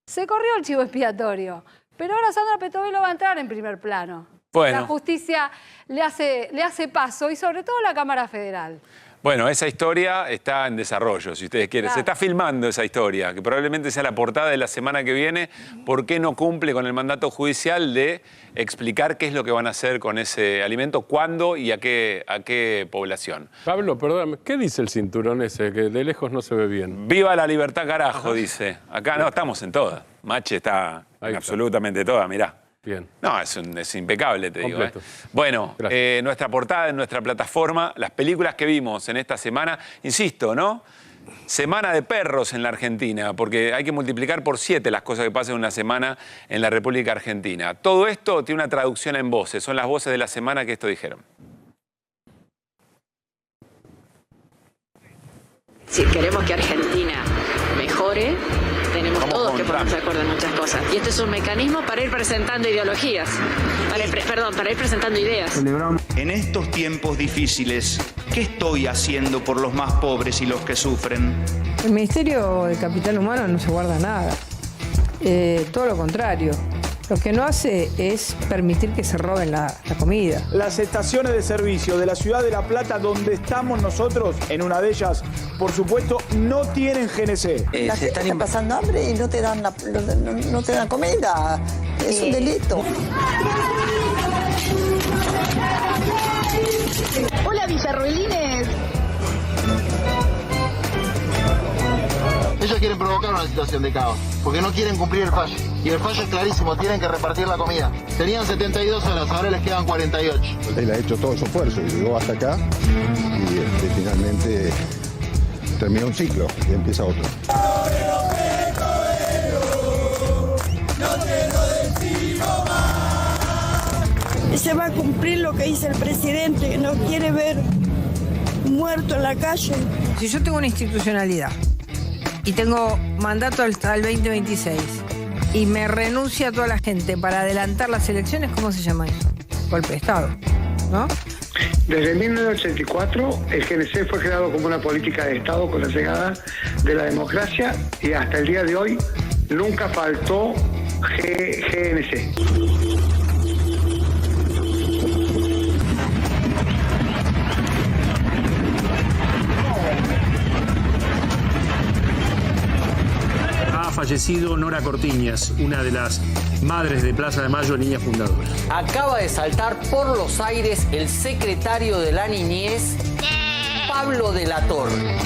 Se corrió el chivo expiatorio, pero ahora Sandra Petovelo va a entrar en primer plano. Bueno. La justicia le hace paso y sobre todo la Cámara Federal. Bueno, esa historia está en desarrollo, si ustedes quieren. Claro. Se está filmando esa historia, que probablemente sea la portada de la semana que viene. ¿Por qué no cumple con el mandato judicial de explicar qué es lo que van a hacer con ese alimento, cuándo y a qué población? Pablo, perdóname, ¿qué dice el cinturón ese, que de lejos no se ve bien? Viva la libertad, carajo, dice. Acá no, estamos en todas. Mache está en absolutamente todas, mirá. Bien. No, es impecable, te completo. digo. Bueno, nuestra portada en nuestra plataforma, las películas que vimos en esta semana, insisto, ¿no? Semana de perros en la Argentina, porque hay que multiplicar por 7 las cosas que pasan en una semana en la República Argentina. Todo esto tiene una traducción en voces, son las voces de la semana que esto dijeron. Si queremos que Argentina mejore, tenemos todos que ponernos de acuerdo en muchas cosas. Y este es un mecanismo para ir presentando ideologías, para ir presentando ideas. En estos tiempos difíciles, ¿qué estoy haciendo por los más pobres y los que sufren? El Ministerio de Capital Humano no se guarda nada. Todo lo contrario. Lo que no hace es permitir que se roben la comida. Las estaciones de servicio de la ciudad de La Plata, donde estamos nosotros, en una de ellas, por supuesto, no tienen GNC. La gente está pasando hambre y no te dan comida. Es un delito. Hola, Villarroelines. Ellos quieren provocar una situación de caos, porque no quieren cumplir el fallo. Y el fallo es clarísimo, tienen que repartir la comida. Tenían 72 horas, ahora les quedan 48. Él ha hecho todo su esfuerzo y llegó hasta acá y finalmente termina un ciclo y empieza otro. Se va a cumplir lo que dice el presidente, que no quiere ver muerto en la calle. Si yo tengo una institucionalidad y tengo mandato hasta el 2026 y me renuncia a toda la gente para adelantar las elecciones, ¿cómo se llama eso? Golpe de Estado, ¿no? Desde 1984, el GNC fue creado como una política de Estado con la llegada de la democracia y hasta el día de hoy nunca faltó GNC. Ha fallecido Nora Cortiñas, una de las madres de Plaza de Mayo, niña fundadora. Acaba de saltar por los aires el secretario de la Niñez, Pablo de la Torre.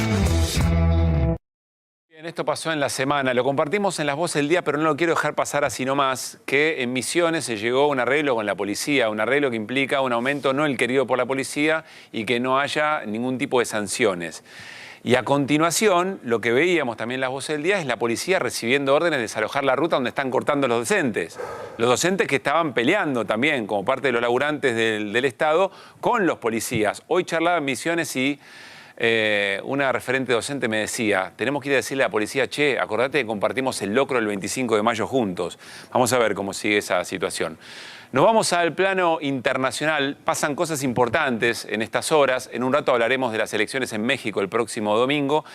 Bien, esto pasó en la semana, lo compartimos en Las Voces del Día, pero no lo quiero dejar pasar así nomás, que en Misiones se llegó a un arreglo con la policía, un arreglo que implica un aumento no el querido por la policía y que no haya ningún tipo de sanciones. Y a continuación, lo que veíamos también en Las Voces del Día es la policía recibiendo órdenes de desalojar la ruta donde están cortando los docentes. Los docentes que estaban peleando también, como parte de los laburantes del Estado, con los policías. Hoy charlaba en Misiones y una referente docente me decía, tenemos que ir a decirle a la policía, che, acordate que compartimos el locro el 25 de mayo juntos. Vamos a ver cómo sigue esa situación. Nos vamos al plano internacional. Pasan cosas importantes en estas horas. En un rato hablaremos de las elecciones en México el próximo domingo.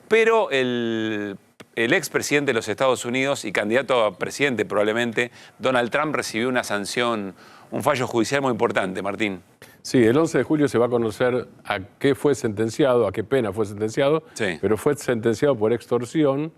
Pero el expresidente de los Estados Unidos y candidato a presidente probablemente, Donald Trump, recibió una sanción, un fallo judicial muy importante, Martín. Sí, el 11 de julio se va a conocer a qué fue sentenciado, a qué pena fue sentenciado, sí. Pero fue sentenciado por extorsión,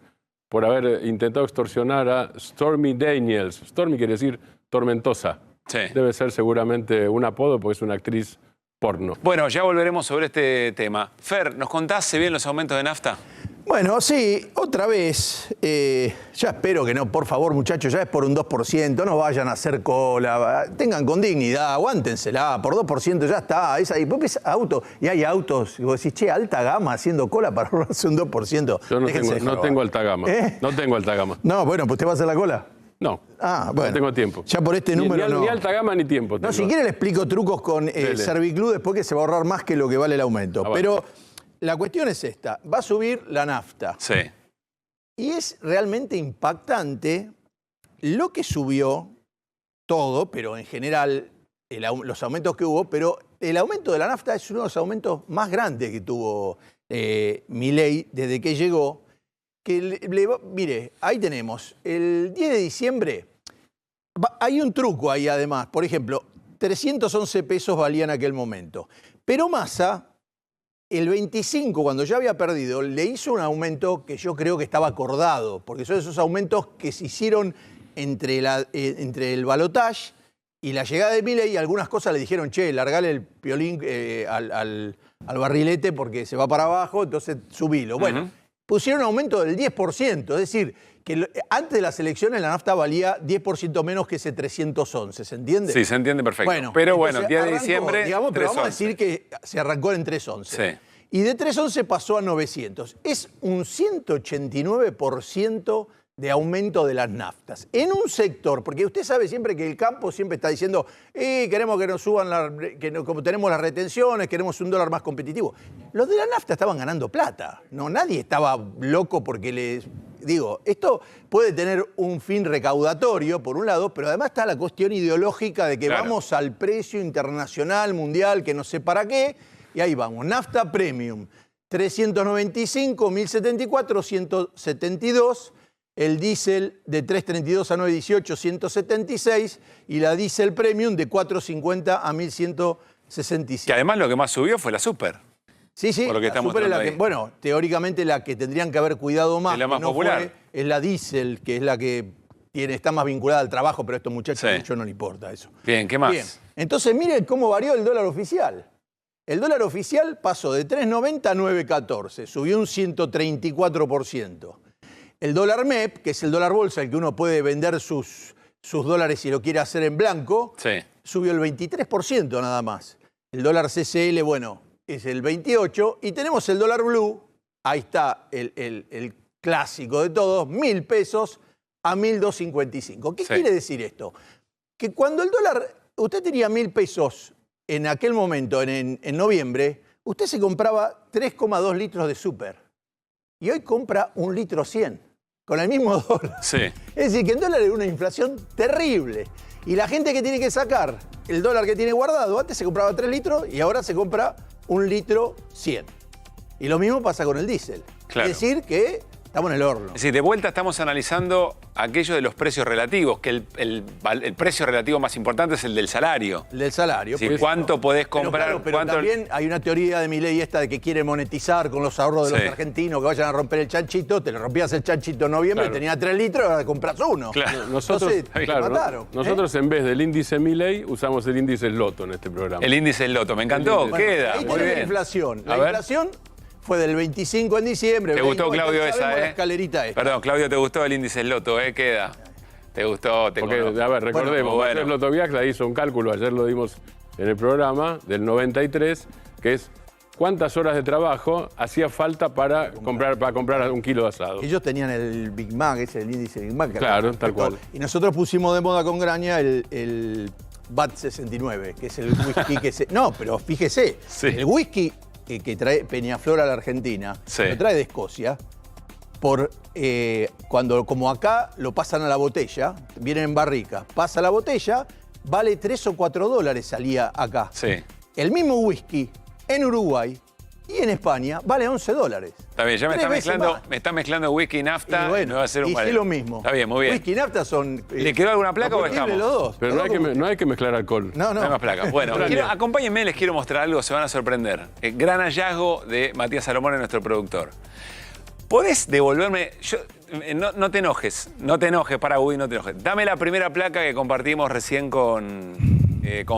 por haber intentado extorsionar a Stormy Daniels. Stormy quiere decir tormentosa. Sí. Debe ser seguramente un apodo porque es una actriz porno. Bueno, ya volveremos sobre este tema. Fer, ¿nos contás, se vienen los aumentos de nafta? Bueno, sí, otra vez, ya espero que no, por favor muchachos, ya es por un 2%, no vayan a hacer cola, tengan con dignidad, aguántensela, por 2% ya está, es ahí, porque es auto, y hay autos, y vos decís, che, alta gama haciendo cola para ahorrarse un 2%. Yo no tengo alta gama, no tengo alta gama. No, bueno, pues ¿usted va a hacer la cola? No, bueno, no tengo tiempo. Ya por este número no. Ni alta gama ni tiempo tengo. No, si quiere le explico trucos con Serviclub después que se va a ahorrar más que lo que vale el aumento, pero... La cuestión es esta, va a subir la nafta. Sí. Y es realmente impactante lo que subió todo, pero en general los aumentos que hubo, pero el aumento de la nafta es uno de los aumentos más grandes que tuvo Milei desde que llegó. Mire, ahí tenemos, el 10 de diciembre, hay un truco ahí además. Por ejemplo, 311 pesos valía en aquel momento. Pero Massa... El 25, cuando ya había perdido, le hizo un aumento que yo creo que estaba acordado, porque son esos aumentos que se hicieron entre el balotaje y la llegada de Milei, y algunas cosas le dijeron, che, largale el piolín al barrilete porque se va para abajo, entonces subilo. Bueno, pusieron un aumento del 10%, es decir, que antes de las elecciones la nafta valía 10% menos que ese 311, ¿se entiende? Sí, se entiende perfecto. Bueno, pero bueno, entonces, 10 de diciembre, digamos, pero 311. vamos a decir que se arrancó en 311. Sí. Y de 311 pasó a 900. Es un 189% de aumento de las naftas. En un sector, porque usted sabe siempre que el campo siempre está diciendo, queremos que nos suban, como tenemos las retenciones, queremos un dólar más competitivo. Los de la nafta estaban ganando plata. No, nadie estaba loco porque les... Digo, esto puede tener un fin recaudatorio, por un lado, pero además está la cuestión ideológica de que vamos al precio internacional, mundial, que no sé para qué, y ahí vamos. Nafta Premium, 395, 1074, 172, el diésel de 332 a 918, 176, y la diésel Premium de 450 a 1167. Que además lo que más subió fue la Super. Sí, sí, por lo que la Super es la que, bueno, teóricamente la que tendrían que haber cuidado más. Es la más no popular. Es la diésel, que es la que está más vinculada al trabajo, pero a estos muchachos mucho no le importa eso. Bien, ¿qué más? Bien, entonces miren cómo varió el dólar oficial. El dólar oficial pasó de 3.90 a 9.14, subió un 134%. El dólar MEP, que es el dólar bolsa, el que uno puede vender sus dólares si lo quiere hacer en blanco, subió el 23% nada más. El dólar CCL, bueno, es el 28%, y tenemos el dólar blue, ahí está el clásico de todos, 1.000 pesos a 1.255. ¿Qué quiere decir esto? Que cuando el dólar, usted tenía 1.000 pesos en aquel momento, en noviembre, usted se compraba 3,2 litros de Super, y hoy compra 1 litro 100, con el mismo dólar. Sí. Es decir, que en dólar hay una inflación terrible. Y la gente que tiene que sacar el dólar que tiene guardado, antes se compraba 3 litros y ahora se compra 1 litro 100. Y lo mismo pasa con el diésel. Claro. Es decir, que estamos en el horno. Es decir, de vuelta estamos analizando aquello de los precios relativos, que el precio relativo más importante es el del salario. El del salario. Sí, ¿cuánto podés comprar? Pero ¿cuánto... también hay una teoría de Milei esta de que quiere monetizar con los ahorros de los argentinos, que vayan a romper el chanchito. Te lo rompías el chanchito en noviembre, tenía 3 litros, ahora compras 1. Claro. Nosotros, nosotros en vez del índice Milei usamos el índice Loto en este programa. El índice Loto, me encantó, queda. Ahí Muy tenés bien. la inflación. A La ver. inflación fue del 25 en diciembre. ¿Te gustó, Claudio, esa, La escalerita esta. Perdón, Claudio, ¿te gustó el índice Loto, queda? ¿Te gustó? Porque, a ver, recordemos, ayer Loto Viaxla hizo un cálculo, ayer lo dimos en el programa, del 93, que es cuántas horas de trabajo hacía falta para comprar 1 kilo de asado. Ellos tenían el Big Mac, ese el índice Big Mac. Claro, tal cual. Y nosotros pusimos de moda con Graña el BAT 69, que es el whisky que se... No, pero fíjese, el whisky que trae Peñaflor a la Argentina, lo trae de Escocia, cuando como acá lo pasan a la botella, vienen en barrica, pasa la botella, vale 3 o 4 dólares salía acá. El mismo whisky en Uruguay y en España vale 11 dólares. Está bien, ya me está mezclando whisky y nafta. Y bueno, no va a ser un es lo mismo. Está bien, muy bien. Whisky y nafta son... ¿Le quedó alguna placa o dejamos? Los dos. Pero no hay que mezclar alcohol. No hay más placa. Bueno, acompáñenme, les quiero mostrar algo, se van a sorprender. El gran hallazgo de Matías Salomón, nuestro productor. ¿Podés devolverme? No te enojes, para Woody, no te enojes. Dame la primera placa que compartimos recién con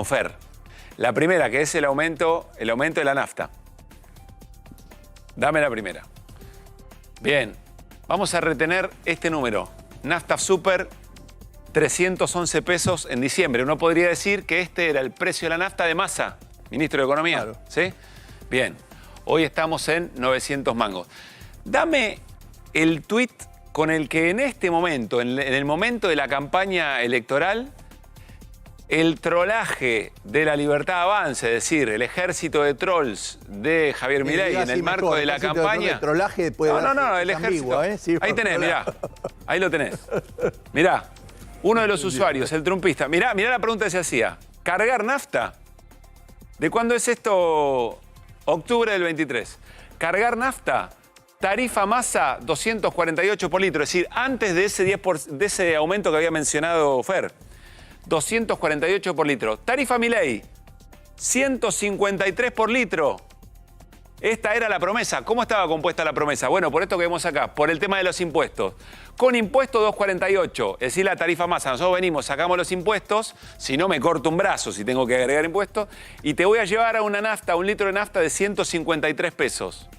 Fer. La primera, que es el aumento de la nafta. Dame la primera. Bien, vamos a retener este número. Nafta Super, 311 pesos en diciembre. Uno podría decir que este era el precio de la nafta de Massa, ministro de Economía. Claro. ¿Sí? Bien, hoy estamos en 900 mangos. Dame el tuit con el que en este momento, en el momento de la campaña electoral, el trolaje de la Libertad Avance, es decir, el ejército de trolls de Javier Milei en el marco de la campaña. El trolaje puede el ejército. Ambiguo, sí, ahí tenés, mirá. Ahí lo tenés. Mirá, uno de los usuarios, el trumpista. Mirá la pregunta que se hacía. ¿Cargar nafta? ¿De cuándo es esto? Octubre del 23. ¿Cargar nafta? Tarifa Massa, 248 por litro. Es decir, antes de ese aumento que había mencionado Fer. 248 por litro. Tarifa Milei, 153 por litro. Esta era la promesa. ¿Cómo estaba compuesta la promesa? Bueno, por esto que vemos acá, por el tema de los impuestos. Con impuesto 248, es decir, la tarifa Massa. Nosotros venimos, sacamos los impuestos, si no me corto un brazo si tengo que agregar impuestos, y te voy a llevar a una nafta, 1 litro de nafta de 153 pesos.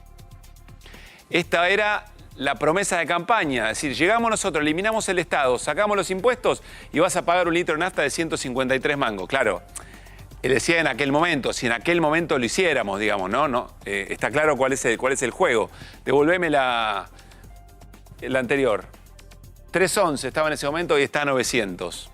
Esta era la promesa de campaña, es decir, llegamos nosotros, eliminamos el Estado, sacamos los impuestos y vas a pagar 1 litro de nafta de 153 mangos. Claro, él decía en aquel momento, si en aquel momento lo hiciéramos, digamos, ¿no? Está claro cuál es el juego. Devolveme la anterior. 311 estaba en ese momento y está a 900.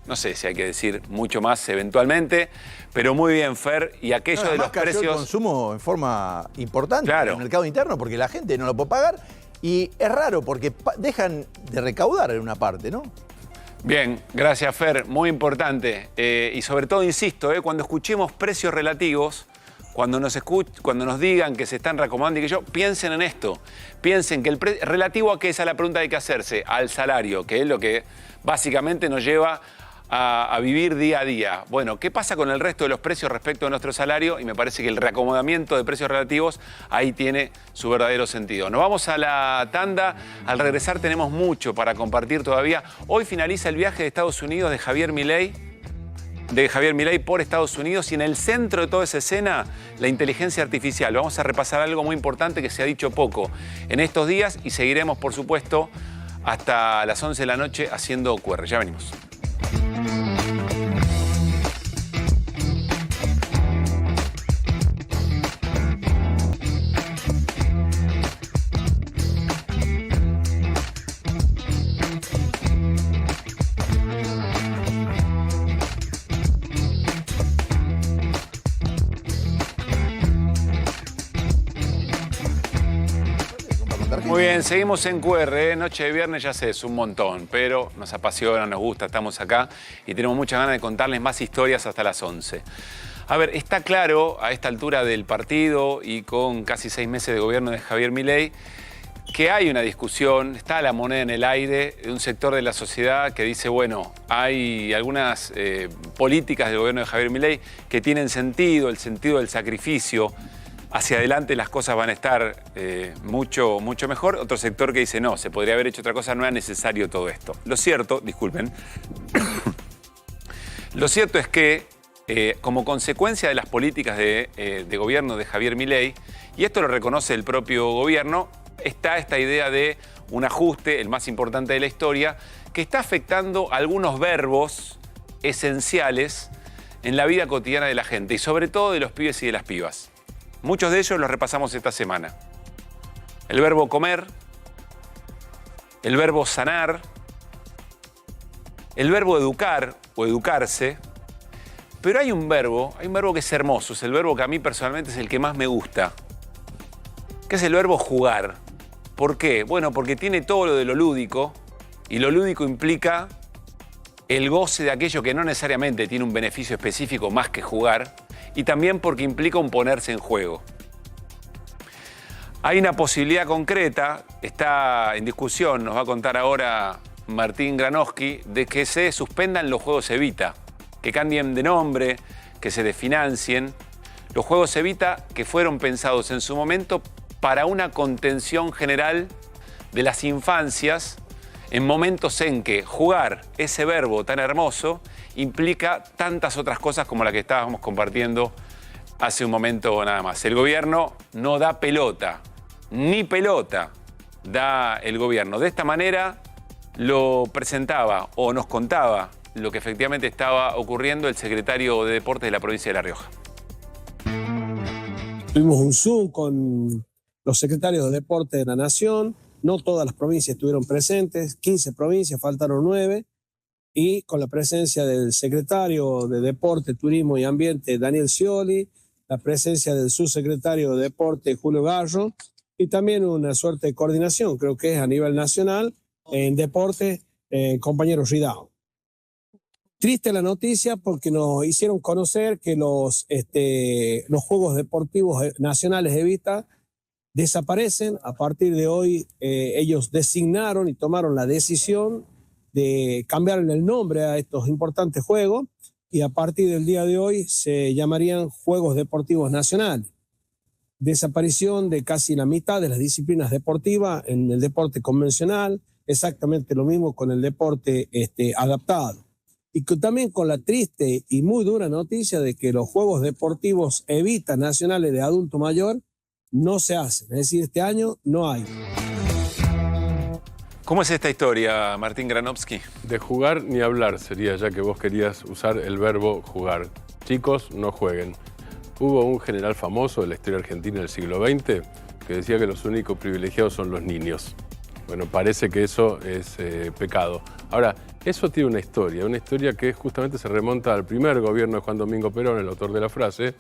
No sé si hay que decir mucho más eventualmente, pero muy bien, Fer, y aquello de los precios... el consumo en forma importante en el mercado interno porque la gente no lo puede pagar y es raro porque dejan de recaudar en una parte, ¿no? Bien, gracias, Fer, muy importante. Y sobre todo, insisto, cuando escuchemos precios relativos, cuando nos digan que se están reacomodando y que piensen en esto. Piensen que relativo a qué es la pregunta que hay que hacerse, al salario, que es lo que básicamente nos lleva a vivir día a día. Bueno, ¿qué pasa con el resto de los precios respecto a nuestro salario? Y me parece que el reacomodamiento de precios relativos ahí tiene su verdadero sentido. Nos vamos a la tanda. Al regresar tenemos mucho para compartir todavía. Hoy finaliza el viaje de Estados Unidos de Javier Milei por Estados Unidos y en el centro de toda esa escena, la inteligencia artificial. Vamos a repasar algo muy importante que se ha dicho poco en estos días y seguiremos, por supuesto, hasta las 11 de la noche haciendo QR. Ya venimos. Muy bien, seguimos en QR, ¿eh? Noche de viernes ya sé, es un montón, pero nos apasiona, nos gusta, estamos acá y tenemos muchas ganas de contarles más historias hasta las 11. A ver, está claro a esta altura del partido y con casi 6 meses de gobierno de Javier Milei que hay una discusión, está la moneda en el aire de un sector de la sociedad que dice, bueno, hay algunas políticas del gobierno de Javier Milei que tienen sentido, el sentido del sacrificio. Hacia adelante las cosas van a estar mucho mejor. Otro sector que dice, no, se podría haber hecho otra cosa, no era necesario todo esto. Lo cierto, disculpen, lo cierto es que como consecuencia de las políticas de gobierno de Javier Milei, y esto lo reconoce el propio gobierno, está esta idea de un ajuste, el más importante de la historia, que está afectando algunos verbos esenciales en la vida cotidiana de la gente, y sobre todo de los pibes y de las pibas. Muchos de ellos los repasamos esta semana. El verbo comer, el verbo sanar, el verbo educar o educarse. Pero hay un verbo que es hermoso, es el verbo que a mí personalmente es el que más me gusta, que es el verbo jugar. ¿Por qué? Bueno, porque tiene todo lo de lo lúdico, y lo lúdico implica el goce de aquello que no necesariamente tiene un beneficio específico más que jugar, y también porque implica un ponerse en juego. Hay una posibilidad concreta, está en discusión, nos va a contar ahora Martín Granowski, de que se suspendan los juegos Evita, que cambien de nombre, que se desfinancien. Los juegos Evita que fueron pensados en su momento para una contención general de las infancias en momentos en que jugar, ese verbo tan hermoso, implica tantas otras cosas como la que estábamos compartiendo hace un momento nada más. El gobierno no da pelota, ni pelota da el gobierno. De esta manera lo presentaba o nos contaba lo que efectivamente estaba ocurriendo el secretario de Deportes de la provincia de La Rioja. Tuvimos un Zoom con los secretarios de Deporte de la Nación. No todas las provincias estuvieron presentes, 15 provincias, faltaron 9. Y con la presencia del secretario de Deporte, Turismo y Ambiente, Daniel Scioli, la presencia del subsecretario de Deporte, Julio Garro, y también una suerte de coordinación, creo que es a nivel nacional, en deporte, compañero Ridao. Triste la noticia porque nos hicieron conocer que los Juegos Deportivos Nacionales Evita desaparecen. A partir de hoy ellos designaron y tomaron la decisión de cambiarle el nombre a estos importantes juegos y a partir del día de hoy se llamarían Juegos Deportivos Nacionales. Desaparición de casi la mitad de las disciplinas deportivas en el deporte convencional, exactamente lo mismo con el deporte adaptado. Y también con la triste y muy dura noticia de que los Juegos Deportivos Evita Nacionales de Adulto Mayor no se hacen. Es decir, este año no hay. ¿Cómo es esta historia, Martín Granowski? De jugar ni hablar sería, ya que vos querías usar el verbo jugar. Chicos, no jueguen. Hubo un general famoso de la historia argentina del siglo XX que decía que los únicos privilegiados son los niños. Bueno, parece que eso es pecado. Ahora, eso tiene una historia que justamente se remonta al primer gobierno de Juan Domingo Perón, el autor de la frase,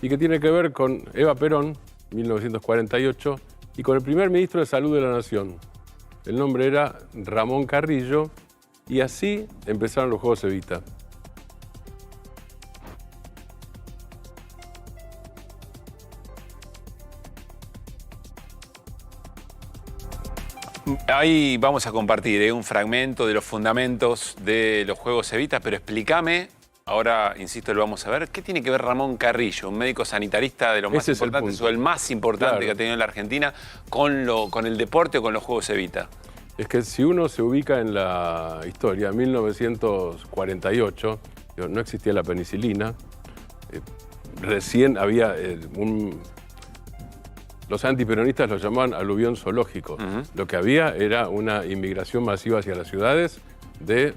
y que tiene que ver con Eva Perón, 1948, y con el primer ministro de Salud de la Nación. El nombre era Ramón Carrillo, y así empezaron los Juegos Evita. Ahí vamos a compartir un fragmento de los fundamentos de los Juegos Evita, pero explícame, ahora, insisto, lo vamos a ver, ¿qué tiene que ver Ramón Carrillo, un médico sanitarista de los más importantes, o el más importante que ha tenido en la Argentina, con el deporte o con los Juegos Evita? Es que si uno se ubica en la historia, 1948, no existía la penicilina, recién había los antiperonistas lo llamaban aluvión zoológico. Lo que había era una inmigración masiva hacia las ciudades desde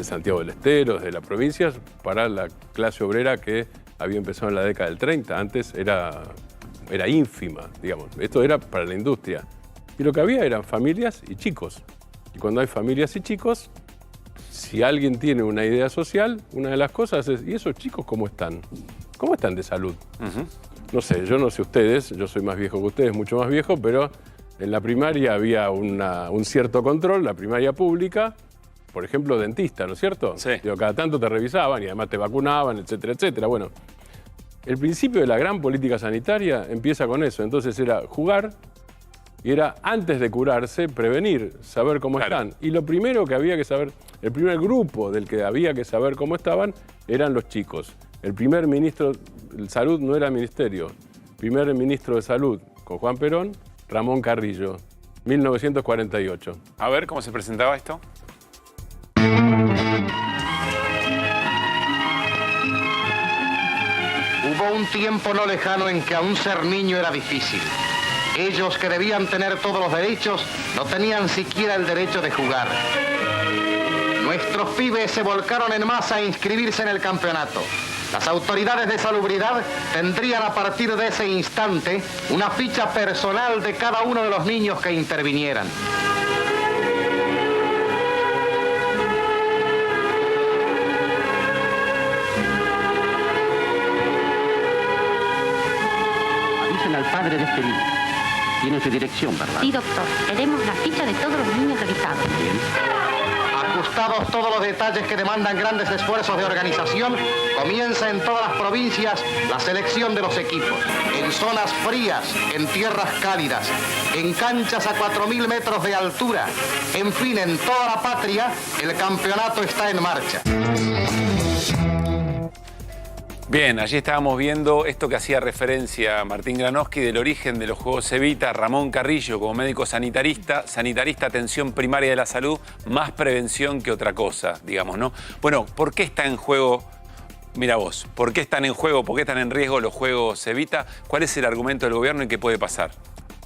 Santiago del Estero, desde las provincias, para la clase obrera que había empezado en la década del 30. Antes era ínfima, digamos. Esto era para la industria. Y lo que había eran familias y chicos. Y cuando hay familias y chicos, si alguien tiene una idea social, una de las cosas es, ¿y esos chicos cómo están? ¿Cómo están de salud? No sé, yo no sé ustedes, yo soy más viejo que ustedes, mucho más viejo, pero En la primaria había un cierto control, la primaria pública, por ejemplo, dentista, ¿no es cierto? Sí. Digo, cada tanto te revisaban y además te vacunaban, etcétera, etcétera. Bueno, el principio de la gran política sanitaria empieza con eso. Entonces era jugar y era, antes de curarse, prevenir, saber cómo están. Y lo primero que había que saber, el primer grupo del que había que saber cómo estaban, eran los chicos. El primer ministro de Salud no era ministerio. Primer ministro de Salud, con Juan Perón, Ramón Carrillo, 1948. A ver, ¿cómo se presentaba esto? Hubo un tiempo no lejano en que aún ser niño era difícil. Ellos que debían tener todos los derechos, no tenían siquiera el derecho de jugar. Nuestros pibes se volcaron en masa a inscribirse en el campeonato. Las autoridades de salubridad tendrían a partir de ese instante una ficha personal de cada uno de los niños que intervinieran. Avisen al padre de este niño. Tiene su dirección, ¿verdad? Sí, doctor. Queremos la ficha de todos los niños revisados. Bien. Ajustados todos los detalles que demandan grandes esfuerzos de organización, comienza en todas las provincias la selección de los equipos. En zonas frías, en tierras cálidas, en canchas a 4.000 metros de altura. En fin, en toda la patria, el campeonato está en marcha. Bien, allí estábamos viendo esto que hacía referencia Martín Granowski del origen de los Juegos Evita, Ramón Carrillo como médico sanitarista, atención primaria de la salud, más prevención que otra cosa, digamos, ¿no? Bueno, ¿por qué está en juego, mira vos, por qué están en juego, por qué están en riesgo los Juegos Evita? ¿Cuál es el argumento del gobierno y qué puede pasar?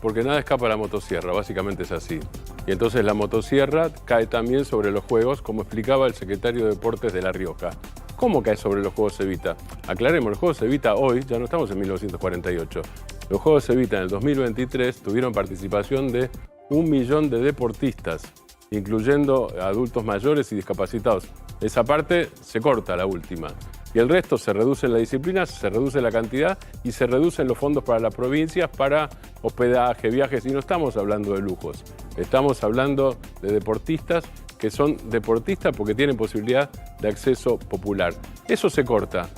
Porque nada escapa a la motosierra, básicamente es así. Y entonces la motosierra cae también sobre los Juegos, como explicaba el secretario de Deportes de La Rioja. ¿Cómo cae sobre los Juegos Evita? Aclaremos, los Juegos Evita hoy, ya no estamos en 1948. Los Juegos Evita en el 2023 tuvieron participación de 1 millón de deportistas, incluyendo adultos mayores y discapacitados. Esa parte se corta, la última. Y el resto se reduce en la disciplina, se reduce la cantidad y se reducen los fondos para las provincias, para hospedaje, viajes. Y no estamos hablando de lujos, estamos hablando de deportistas que son deportistas porque tienen posibilidad de acceso popular. Eso se corta.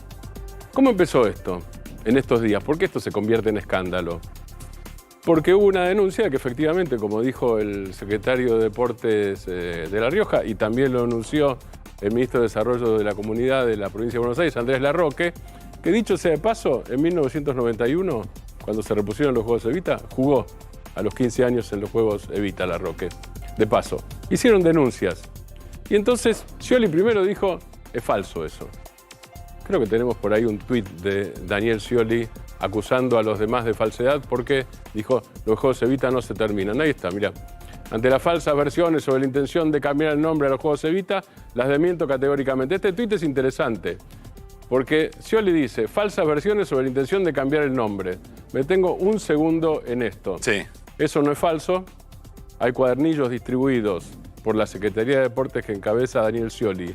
¿Cómo empezó esto en estos días? ¿Por qué esto se convierte en escándalo? Porque hubo una denuncia que efectivamente, como dijo el secretario de Deportes de La Rioja, y también lo anunció el ministro de Desarrollo de la Comunidad de la Provincia de Buenos Aires, Andrés Larroque, que dicho sea de paso, en 1991, cuando se repusieron los Juegos Evita, jugó a los 15 años en los Juegos Evita Larroque. De paso, hicieron denuncias. Y entonces Scioli primero dijo, es falso eso. Creo que tenemos por ahí un tuit de Daniel Scioli acusando a los demás de falsedad porque dijo, los Juegos Evita no se terminan. Ahí está, mirá. Ante las falsas versiones sobre la intención de cambiar el nombre a los Juegos Evita, las desmiento categóricamente. Este tuit es interesante porque Scioli dice, falsas versiones sobre la intención de cambiar el nombre. Me tengo un segundo en esto. Sí. Eso no es falso. Hay cuadernillos distribuidos por la Secretaría de Deportes que encabeza Daniel Scioli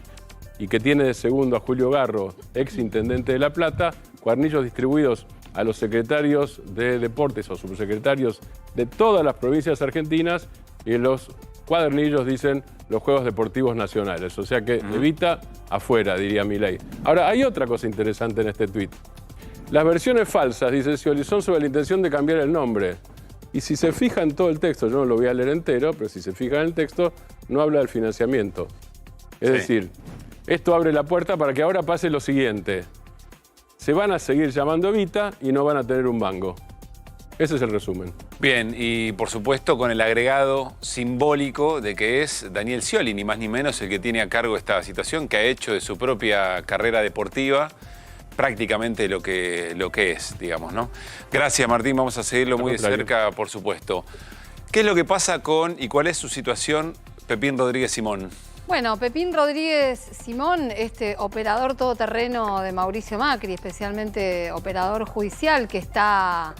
y que tiene de segundo a Julio Garro, ex intendente de La Plata, cuadernillos distribuidos a los secretarios de Deportes o subsecretarios de todas las provincias argentinas y en los cuadernillos dicen los Juegos Deportivos Nacionales. O sea que Evita afuera, diría Milei. Ahora, hay otra cosa interesante en este tuit. Las versiones falsas, dice Scioli, son sobre la intención de cambiar el nombre. Y si se fija en todo el texto, yo no lo voy a leer entero, pero si se fija en el texto, no habla del financiamiento. Es decir, esto abre la puerta para que ahora pase lo siguiente. Se van a seguir llamando Evita y no van a tener un mango. Ese es el resumen. Bien, y por supuesto con el agregado simbólico de que es Daniel Scioli, ni más ni menos el que tiene a cargo esta situación, que ha hecho de su propia carrera deportiva prácticamente lo que es, digamos, ¿no? Gracias, Martín. Vamos a seguirlo muy de cerca, por supuesto. ¿Qué es lo que pasa con y cuál es su situación, Pepín Rodríguez Simón? Bueno, Pepín Rodríguez Simón, este operador todoterreno de Mauricio Macri, especialmente operador judicial que está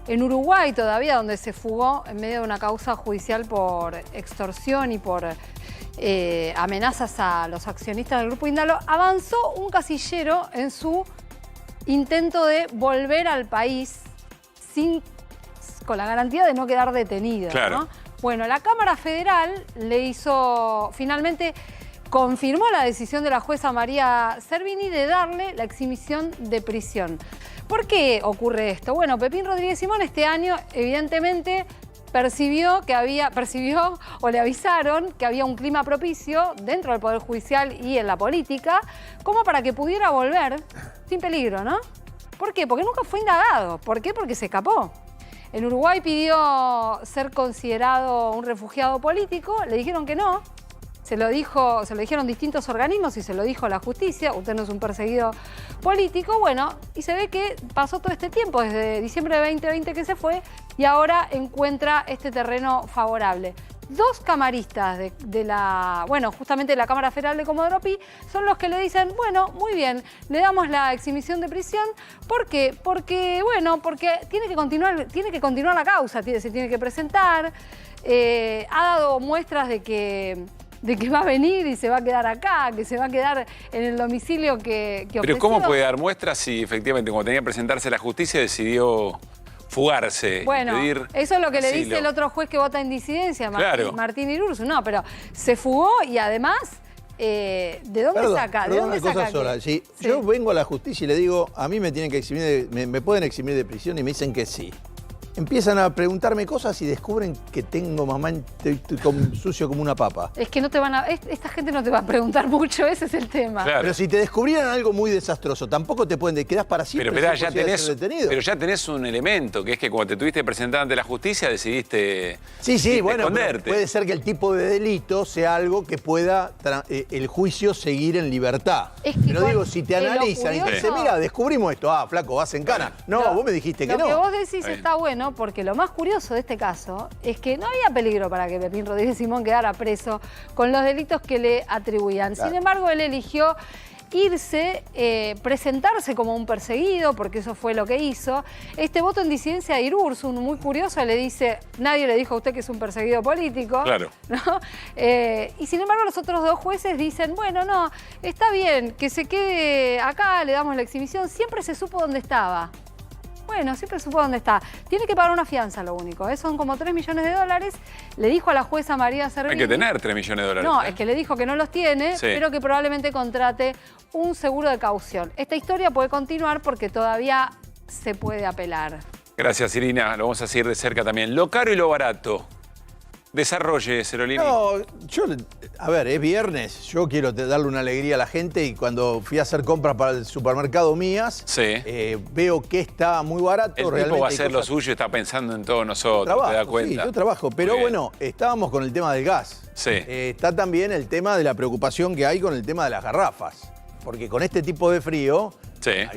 en Uruguay todavía, donde se fugó en medio de una causa judicial por extorsión y por amenazas a los accionistas del Grupo Indalo, avanzó un casillero en su intento de volver al país con la garantía de no quedar detenido. Claro. ¿no? Bueno, la Cámara Federal le hizo, finalmente confirmó la decisión de la jueza María Servini de darle la exhibición de prisión. ¿Por qué ocurre esto? Bueno, Pepín Rodríguez Simón este año, evidentemente, percibió o le avisaron que había un clima propicio dentro del Poder Judicial y en la política, como para que pudiera volver sin peligro, ¿no? ¿Por qué? Porque nunca fue indagado. ¿Por qué? Porque se escapó. En Uruguay pidió ser considerado un refugiado político, le dijeron que no. Se lo dijeron distintos organismos y se lo dijo la justicia, usted no es un perseguido político, bueno, y se ve que pasó todo este tiempo, desde diciembre de 2020 que se fue, y ahora encuentra este terreno favorable. Dos camaristas justamente de la Cámara Federal de Comodoro Pi, son los que le dicen, bueno, muy bien, le damos la exhibición de prisión. ¿Por qué? Porque tiene que continuar la causa, se tiene que presentar, ha dado muestras de que va a venir y se va a quedar acá, que se va a quedar en el domicilio que ofreció. Pero ¿cómo puede dar muestras si efectivamente cuando tenía que presentarse a la justicia decidió fugarse? Bueno, pedir eso es lo que le asilo? dice el otro juez que vota en disidencia, Claro. Martín Irurzu. No, pero se fugó y además, ¿de dónde saca? ¿De dónde una cosa saca sola. Si yo vengo a la justicia y le digo, a mí me tienen que eximir, me pueden eximir de prisión y me dicen que sí. Empiezan a preguntarme cosas y descubren que tengo mamá sucio como una papa. Es que esta gente no te va a preguntar mucho, ese es el tema. Claro. Pero si te descubrieran algo muy desastroso, tampoco te pueden quedás para siempre. Pero sin posibilidad de ser detenido. ya tenés un elemento, que es que cuando te tuviste presentado ante la justicia decidiste bueno, esconderte. puede ser que el tipo de delito sea algo que pueda el juicio seguir en libertad. Pero digo, si te analizan y te dicen, mira, descubrimos esto, flaco, vas en cana. No, vos me dijiste que no. Lo que vos decís está bueno, porque lo más curioso de este caso es que no había peligro para que Pepín Rodríguez Simón quedara preso con los delitos que le atribuían. Claro. Sin embargo, él eligió irse, presentarse como un perseguido, porque eso fue lo que hizo. Este voto en disidencia de Irurzu, muy curioso, le dice, nadie le dijo a usted que es un perseguido político. Claro. ¿No? Y sin embargo, los otros dos jueces dicen, bueno, no, está bien, que se quede acá, le damos la exhibición. Siempre se supo dónde estaba. Bueno, siempre supo dónde está. Tiene que pagar una fianza, lo único. Son como 3 millones de dólares. Le dijo a la jueza María Servini... Hay que tener 3 millones de dólares. No, es que le dijo que no los tiene, pero que probablemente contrate un seguro de caución. Esta historia puede continuar porque todavía se puede apelar. Gracias, Irina. Lo vamos a seguir de cerca también. Lo caro y lo barato. Desarrolle, Serolini. No, a ver, es viernes, yo quiero darle una alegría a la gente y cuando fui a hacer compras para el supermercado mías, veo que está muy barato. El tipo va a hacer lo suyo y está pensando en todos nosotros, ¿te das cuenta? Sí, yo trabajo, pero bueno, estábamos con el tema del gas. Está también el tema de la preocupación que hay con el tema de las garrafas, porque con este tipo de frío,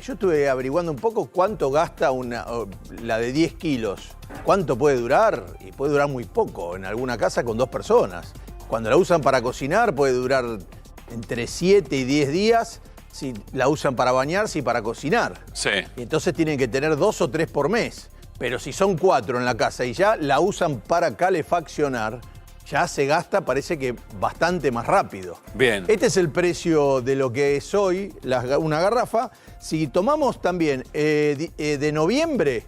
yo estuve averiguando un poco cuánto gasta la de 10 kilos. ¿Cuánto puede durar? Y puede durar muy poco en alguna casa con 2 personas. Cuando la usan para cocinar puede durar entre 7 y 10 días si la usan para bañarse y para cocinar. Y entonces tienen que tener 2 o 3 por mes. Pero si son 4 en la casa y ya la usan para calefaccionar, ya se gasta, parece que bastante más rápido. Bien. Este es el precio de lo que es hoy una garrafa. Si tomamos también de noviembre,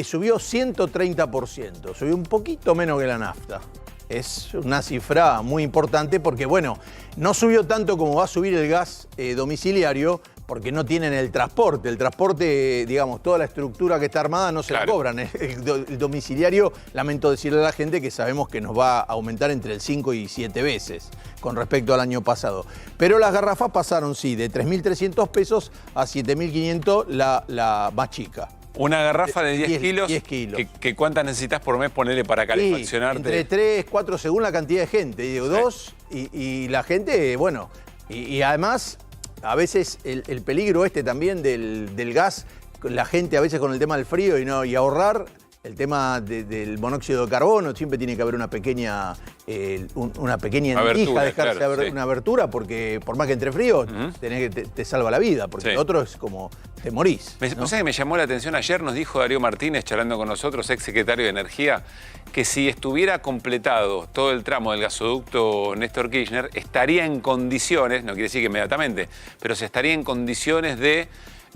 subió 130%, subió un poquito menos que la nafta. Es una cifra muy importante porque, bueno, no subió tanto como va a subir el gas domiciliario porque no tienen el transporte. El transporte, digamos, toda la estructura que está armada no se la cobran. El domiciliario, lamento decirle a la gente que sabemos que nos va a aumentar entre el 5 y 7 veces con respecto al año pasado. Pero las garrafas pasaron, sí, de 3.300 pesos a 7.500 la más chica. Una garrafa de 10 kilos. 10 kilos. ¿Que ¿Cuántas necesitas por mes ponerle para calefaccionarte? Entre 3, 4, según la cantidad de gente. Digo, 2 y la gente, bueno. Y además, a veces el peligro también del gas, la gente a veces con el tema del frío y ahorrar, el tema del monóxido de carbono, siempre tiene que haber una pequeña endija, dejarse una abertura, porque por más que entre frío, te salva la vida, porque el otro es como te morís. ¿No? ¿Sabes que me llamó la atención ayer? Nos dijo Darío Martínez, charlando con nosotros, ex secretario de Energía, que si estuviera completado todo el tramo del gasoducto Néstor Kirchner, estaría en condiciones, no quiere decir que inmediatamente, pero se estaría en condiciones de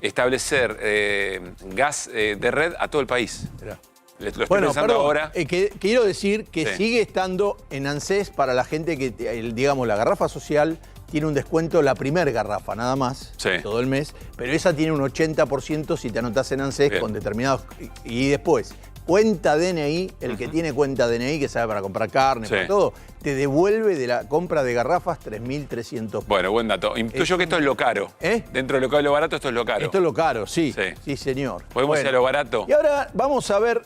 establecer gas de red a todo el país. Lo estoy pensando ahora. Quiero decir que Sí. sigue estando en ANSES para la gente que, digamos, la garrafa social tiene un descuento la primer garrafa, nada más, todo el mes, pero esa tiene un 80% si te anotás en ANSES con determinados... Y después, cuenta DNI, el que tiene cuenta DNI, que sabe para comprar carne, para todo, te devuelve de la compra de garrafas 3.300. Bueno, buen dato. Intuyo que esto es lo caro. Dentro de lo barato, esto es lo caro. Esto es lo caro, sí. Sí, señor. ¿Podemos ir a lo barato? Y ahora vamos a ver,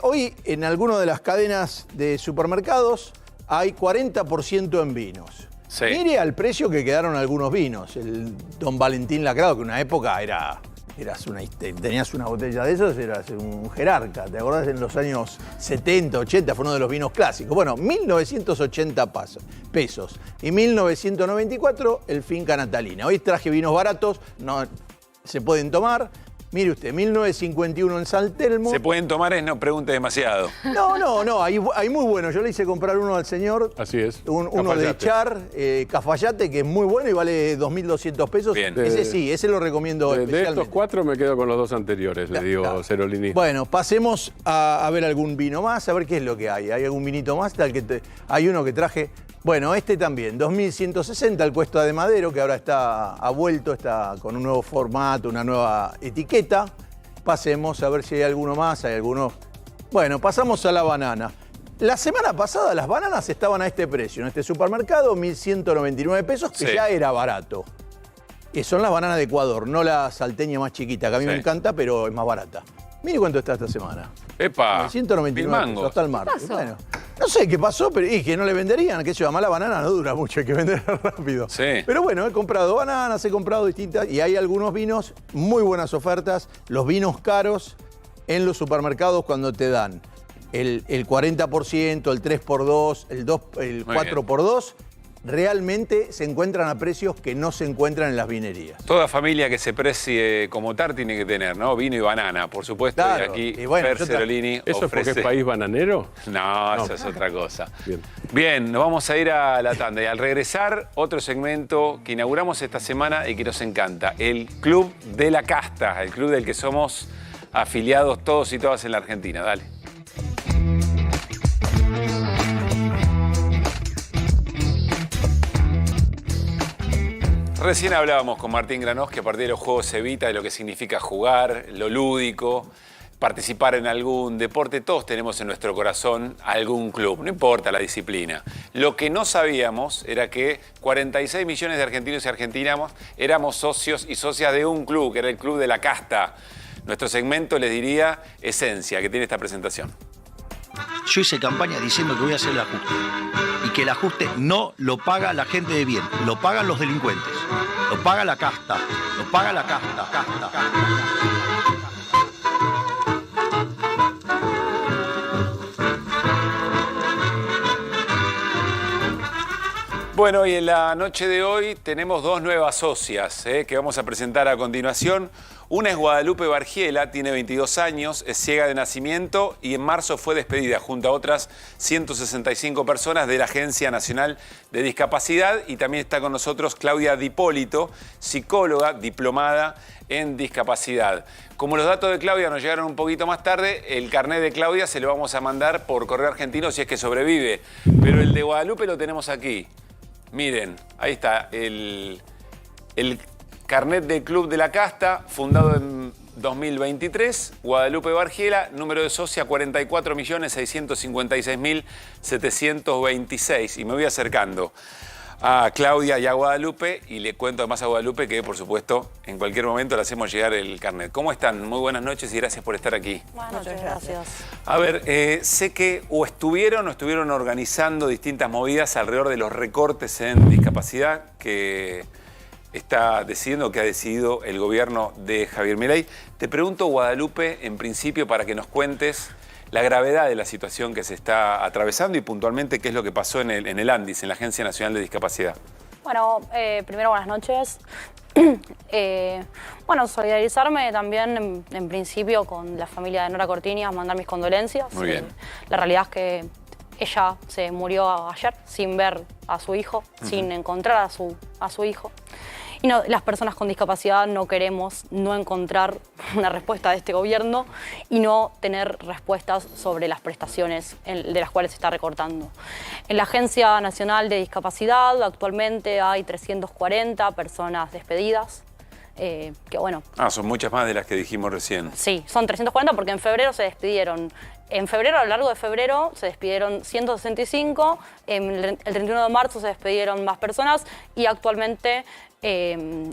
hoy en algunas de las cadenas de supermercados hay 40% en vinos. Mire al precio que quedaron algunos vinos. El Don Valentín Lacrado, que en una época tenías una botella de esos, eras un jerarca. ¿Te acordás? En los años 70, 80 fue uno de los vinos clásicos. Bueno, 1.980 pesos. Y 1.994 el Finca Natalina. Hoy traje vinos baratos, no se pueden tomar. Mire usted, 1951 en San Telmo. ¿Se pueden tomar? No pregunte demasiado. No, hay muy buenos. Yo le hice comprar uno al señor. Así es. Uno de Char, Cafayate, que es muy bueno y vale 2.200 pesos. Bien. Ese lo recomiendo especialmente. De estos 4 me quedo con los 2 anteriores, le digo Cerolini. Bueno, pasemos a ver algún vino más, a ver qué es lo que hay. ¿Hay algún vinito más? Hay uno que traje... Bueno, este también, 2160, el Cuesta de Madero, que ahora ha vuelto, está con un nuevo formato, una nueva etiqueta. Pasemos a ver si hay alguno más, hay alguno... Bueno, pasamos a la banana. La semana pasada las bananas estaban a este precio, en este supermercado, 1.199 pesos, que ya era barato. Y son las bananas de Ecuador, no la salteña más chiquita, que a mí me encanta, pero es más barata. Mire cuánto está esta semana. ¡Epa! 199 pesos hasta el martes. Bueno, no sé qué pasó, pero que no le venderían, que se llama la banana, no dura mucho, hay que venderla rápido. Pero bueno, he comprado bananas, he comprado distintas, y hay algunos vinos, muy buenas ofertas, los vinos caros en los supermercados cuando te dan el 40%, el 3x2, el 4x2, realmente se encuentran a precios que no se encuentran en las vinerías. Toda familia que se precie como tal tiene que tener, ¿no? Vino y banana, por supuesto. Claro. Y aquí bueno, Fer Cerolini ¿Eso ofrece... es porque es país bananero? No, esa es otra cosa. Bien, nos vamos a ir a la tanda. Y al regresar, otro segmento que inauguramos esta semana y que nos encanta. El Club de la Casta, el club del que somos afiliados todos y todas en la Argentina. Dale. Recién hablábamos con Martín Granós que a partir de los juegos Evita, de lo que significa jugar, lo lúdico, participar en algún deporte, todos tenemos en nuestro corazón algún club, no importa la disciplina. Lo que no sabíamos era que 46 millones de argentinos y argentinas éramos socios y socias de un club, que era el Club de la Casta. Nuestro segmento, les diría, esencia, que tiene esta presentación. Yo hice campaña diciendo que voy a hacer el ajuste y que el ajuste no lo paga la gente de bien, lo pagan los delincuentes, lo paga la casta, lo paga la casta. Bueno, y en la noche de hoy tenemos 2 nuevas socias que vamos a presentar a continuación. Una es Guadalupe Bargiela, tiene 22 años, es ciega de nacimiento y en marzo fue despedida junto a otras 165 personas de la Agencia Nacional de Discapacidad. Y también está con nosotros Claudia Dipólito, psicóloga diplomada en discapacidad. Como los datos de Claudia nos llegaron un poquito más tarde, el carnet de Claudia se lo vamos a mandar por correo argentino si es que sobrevive. Pero el de Guadalupe lo tenemos aquí. Miren, ahí está el carnet del Club de la Casta, fundado en 2023. Guadalupe Bargiela, número de socia 44.656.726. Y me voy acercando a Claudia y a Guadalupe y le cuento además a Guadalupe que, por supuesto, en cualquier momento le hacemos llegar el carnet. ¿Cómo están? Muy buenas noches y gracias por estar aquí. Buenas noches, gracias. A ver, sé que o estuvieron organizando distintas movidas alrededor de los recortes en discapacidad que ha decidido el gobierno de Javier Milei. Te pregunto, Guadalupe, en principio, para que nos cuentes la gravedad de la situación que se está atravesando y puntualmente qué es lo que pasó en el ANDIS, en la Agencia Nacional de Discapacidad. Bueno, primero buenas noches. Bueno, solidarizarme también en principio con la familia de Nora Cortiñas, mandar mis condolencias. Muy bien. La realidad es que ella se murió ayer sin ver a su hijo, sin encontrar a su hijo. Y no, las personas con discapacidad no queremos no encontrar una respuesta de este gobierno y no tener respuestas sobre las prestaciones de las cuales se está recortando. En la Agencia Nacional de Discapacidad actualmente hay 340 personas despedidas. Que bueno. Son muchas más de las que dijimos recién. Sí, son 340 porque en febrero se despidieron. En febrero, a lo largo de febrero, se despidieron 165, el 31 de marzo se despidieron más personas y actualmente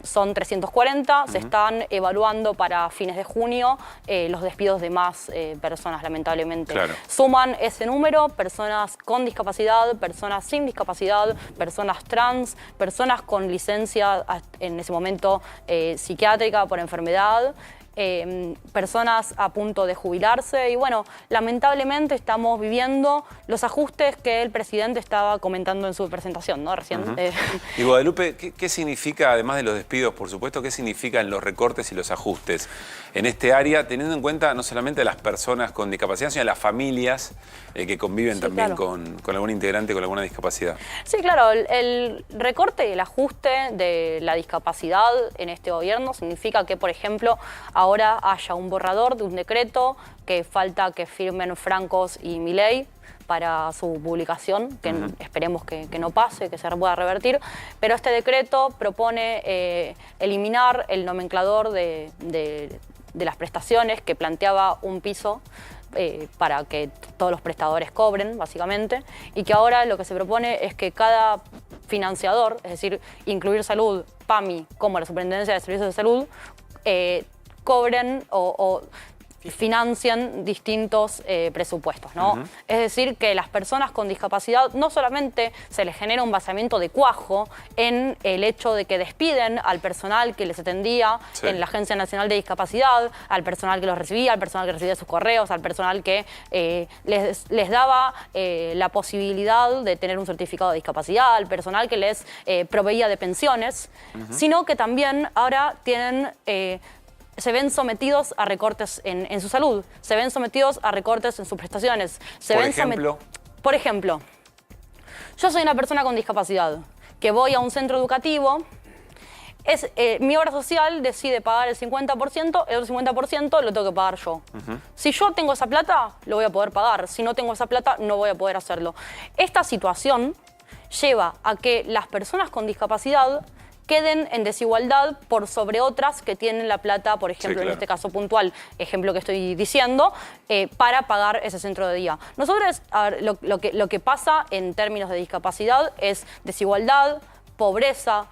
son 340. Se están evaluando para fines de junio los despidos de más personas, lamentablemente. Claro. Suman ese número personas con discapacidad, personas sin discapacidad, personas trans, personas con licencia en ese momento psiquiátrica por enfermedad, personas a punto de jubilarse y bueno, lamentablemente estamos viviendo los ajustes que el presidente estaba comentando en su presentación, ¿no? Recién. Y Guadalupe, ¿qué significa, además de los despidos, por supuesto, qué significan los recortes y los ajustes en este área, teniendo en cuenta no solamente a las personas con discapacidad, sino a las familias que conviven también con algún integrante con alguna discapacidad? Sí, claro, el recorte y el ajuste de la discapacidad en este gobierno significa que, por ejemplo, ahora haya un borrador de un decreto que falta que firmen Francos y Milei para su publicación, que esperemos que no pase, que se pueda revertir, pero este decreto propone eliminar el nomenclador de las prestaciones que planteaba un piso para que todos los prestadores cobren, básicamente, y que ahora lo que se propone es que cada financiador, es decir, incluir salud, PAMI, como la Superintendencia de Servicios de Salud, cobren o financian distintos presupuestos, ¿no? Es decir, que las personas con discapacidad no solamente se les genera un vaciamiento de cuajo en el hecho de que despiden al personal que les atendía en la Agencia Nacional de Discapacidad, al personal que los recibía, al personal que recibía sus correos, al personal que les daba la posibilidad de tener un certificado de discapacidad, al personal que les proveía de pensiones, sino que también ahora tienen se ven sometidos a recortes en su salud, se ven sometidos a recortes en sus prestaciones. Por ejemplo, yo soy una persona con discapacidad que voy a un centro educativo, mi obra social decide pagar el 50%, el otro 50% lo tengo que pagar yo. Si yo tengo esa plata, lo voy a poder pagar. Si no tengo esa plata, no voy a poder hacerlo. Esta situación lleva a que las personas con discapacidad queden en desigualdad por sobre otras que tienen la plata, por ejemplo, en este caso puntual, ejemplo que estoy diciendo, para pagar ese centro de día. Nosotros, a ver, lo que pasa en términos de discapacidad es desigualdad, pobreza,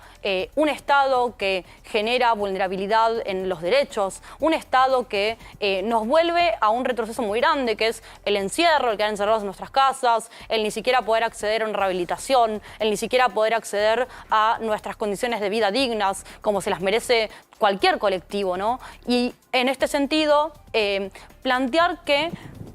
un Estado que genera vulnerabilidad en los derechos, un Estado que nos vuelve a un retroceso muy grande, que es el encierro, el quedar encerrados en nuestras casas, el ni siquiera poder acceder a una rehabilitación, el ni siquiera poder acceder a nuestras condiciones de vida dignas, como se las merece cualquier colectivo, ¿no? Y en este sentido, plantear que,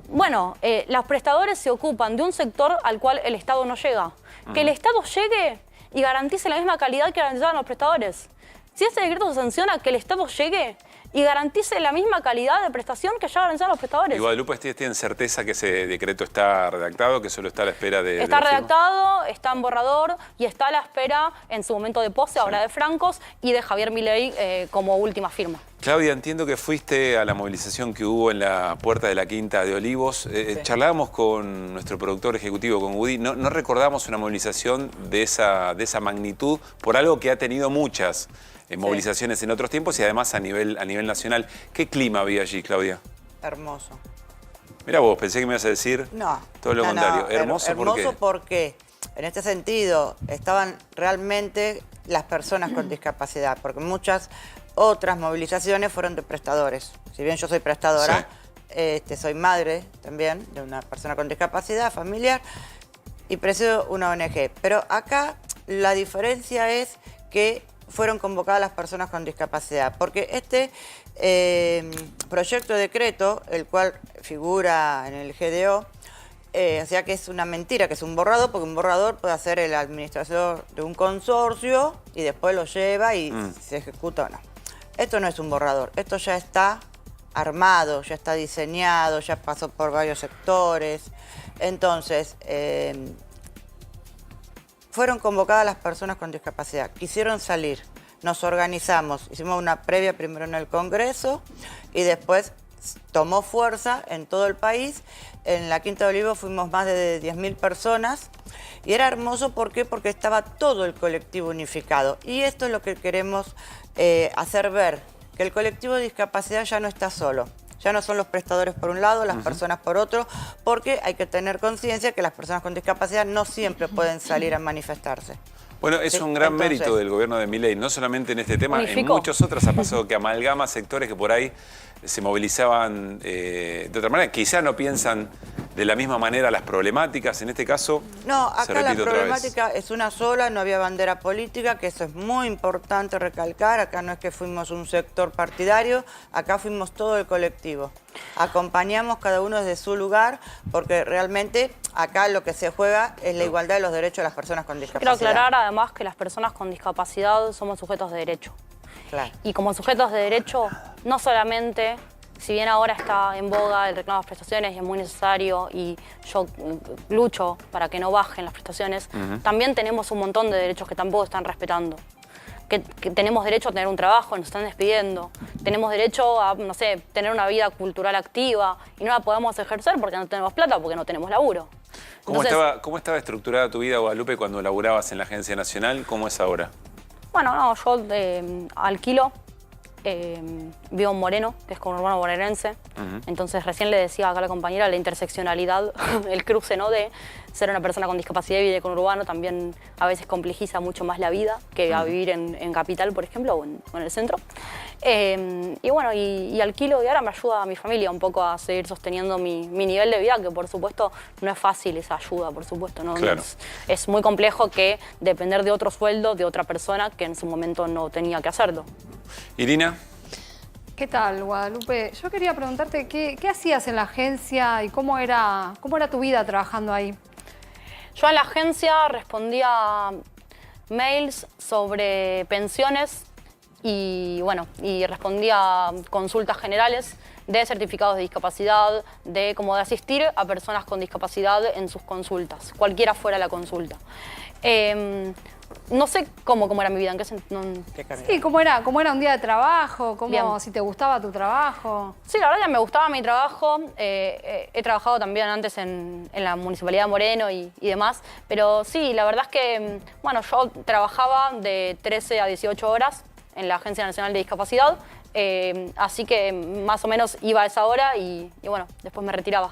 bueno, los prestadores se ocupan de un sector al cual el Estado no llega. Que el Estado llegue y garantice la misma calidad que garantizaban los prestadores. Si este decreto se sanciona, que el Estado llegue y garantice la misma calidad de prestación que ya garantizaban los prestadores. ¿Y Guadalupe, tienen certeza que ese decreto está redactado, que solo está a la espera de... Está redactado, está en borrador y está a la espera en su momento de pose, ahora de Francos, y de Javier Milei como última firma. Claudia, entiendo que fuiste a la movilización que hubo en la puerta de la Quinta de Olivos. Charlábamos con nuestro productor ejecutivo, con Woody. No recordamos una movilización de esa magnitud por algo que ha tenido muchas movilizaciones en otros tiempos y además a nivel nacional. ¿Qué clima había allí, Claudia? Hermoso. Mira vos, pensé que me ibas a decir todo lo contrario. ¿Hermoso por qué? Hermoso porque, en este sentido, estaban realmente las personas con discapacidad, porque muchas otras movilizaciones fueron de prestadores. Si bien yo soy prestadora, soy madre también de una persona con discapacidad familiar y presido una ONG. Pero acá la diferencia es que fueron convocadas las personas con discapacidad, porque este proyecto de decreto, el cual figura en el GDO, o sea que es una mentira, que es un borrador, porque un borrador puede hacer el administrador de un consorcio y después lo lleva y se ejecuta o no. Esto no es un borrador, esto ya está armado, ya está diseñado, ya pasó por varios sectores. Entonces, fueron convocadas las personas con discapacidad, quisieron salir. nos organizamos, hicimos una previa primero en el Congreso y después tomó fuerza en todo el país. En la Quinta de Olivos fuimos más de 10.000 personas y era hermoso, ¿por qué? Porque estaba todo el colectivo unificado. Y esto es lo que queremos hacer ver, que el colectivo de discapacidad ya no está solo. Ya no son los prestadores por un lado, las personas por otro, porque hay que tener conciencia que las personas con discapacidad no siempre pueden salir a manifestarse. Bueno, es un gran mérito del gobierno de Milei, no solamente en este tema, unificó. En muchos otros ha pasado que amalgama sectores que por ahí se movilizaban de otra manera, quizá no piensan de la misma manera las problemáticas, en este caso no, acá se la repite otra vez. problemática es una sola, no había bandera política, que eso es muy importante recalcar. Acá no es que fuimos un sector partidario, acá fuimos todo el colectivo. Acompañamos cada uno desde su lugar, porque realmente acá lo que se juega es la igualdad de los derechos de las personas con discapacidad. Quiero aclarar además que las personas con discapacidad somos sujetos de derecho. Claro. Y como sujetos de derecho, no solamente, si bien ahora está en boga el reclamo de las prestaciones y es muy necesario y yo lucho para que no bajen las prestaciones, también tenemos un montón de derechos que tampoco están respetando. Que tenemos derecho a tener un trabajo, nos están despidiendo. Tenemos derecho a, no sé, tener una vida cultural activa y no la podemos ejercer porque no tenemos plata, porque no tenemos laburo. ¿Cómo estaba estructurada tu vida, Guadalupe, cuando laburabas en la Agencia Nacional? ¿Cómo es ahora? Bueno, no, yo alquilo, vivo en Moreno, que es conurbano bonaerense. Entonces recién le decía acá a la compañera la interseccionalidad, el cruce, ¿no? De ser una persona con discapacidad y vivir en conurbano también a veces complejiza mucho más la vida que a vivir en capital, por ejemplo, o en el centro. Y bueno, y alquilo y ahora me ayuda a mi familia un poco a seguir sosteniendo mi nivel de vida, que por supuesto no es fácil esa ayuda, por supuesto, ¿no? Claro. Es muy complejo que depender de otro sueldo de otra persona que en su momento no tenía que hacerlo. Irina. ¿Qué tal, Guadalupe? Yo quería preguntarte qué hacías en la agencia y cómo era tu vida trabajando ahí. Yo en la agencia respondía mails sobre pensiones y bueno, y respondía consultas generales de certificados de discapacidad, de cómo de asistir a personas con discapacidad en sus consultas, cualquiera fuera la consulta. No sé cómo era mi vida, ¿en qué sentido? Sí, cómo era un día de trabajo, si te gustaba tu trabajo. Sí, la verdad que me gustaba mi trabajo. He trabajado también antes en la Municipalidad de Moreno y demás. Pero sí, la verdad es que, bueno, yo trabajaba de 13 a 18 horas en la Agencia Nacional de Discapacidad. Así que más o menos iba a esa hora y bueno, después me retiraba.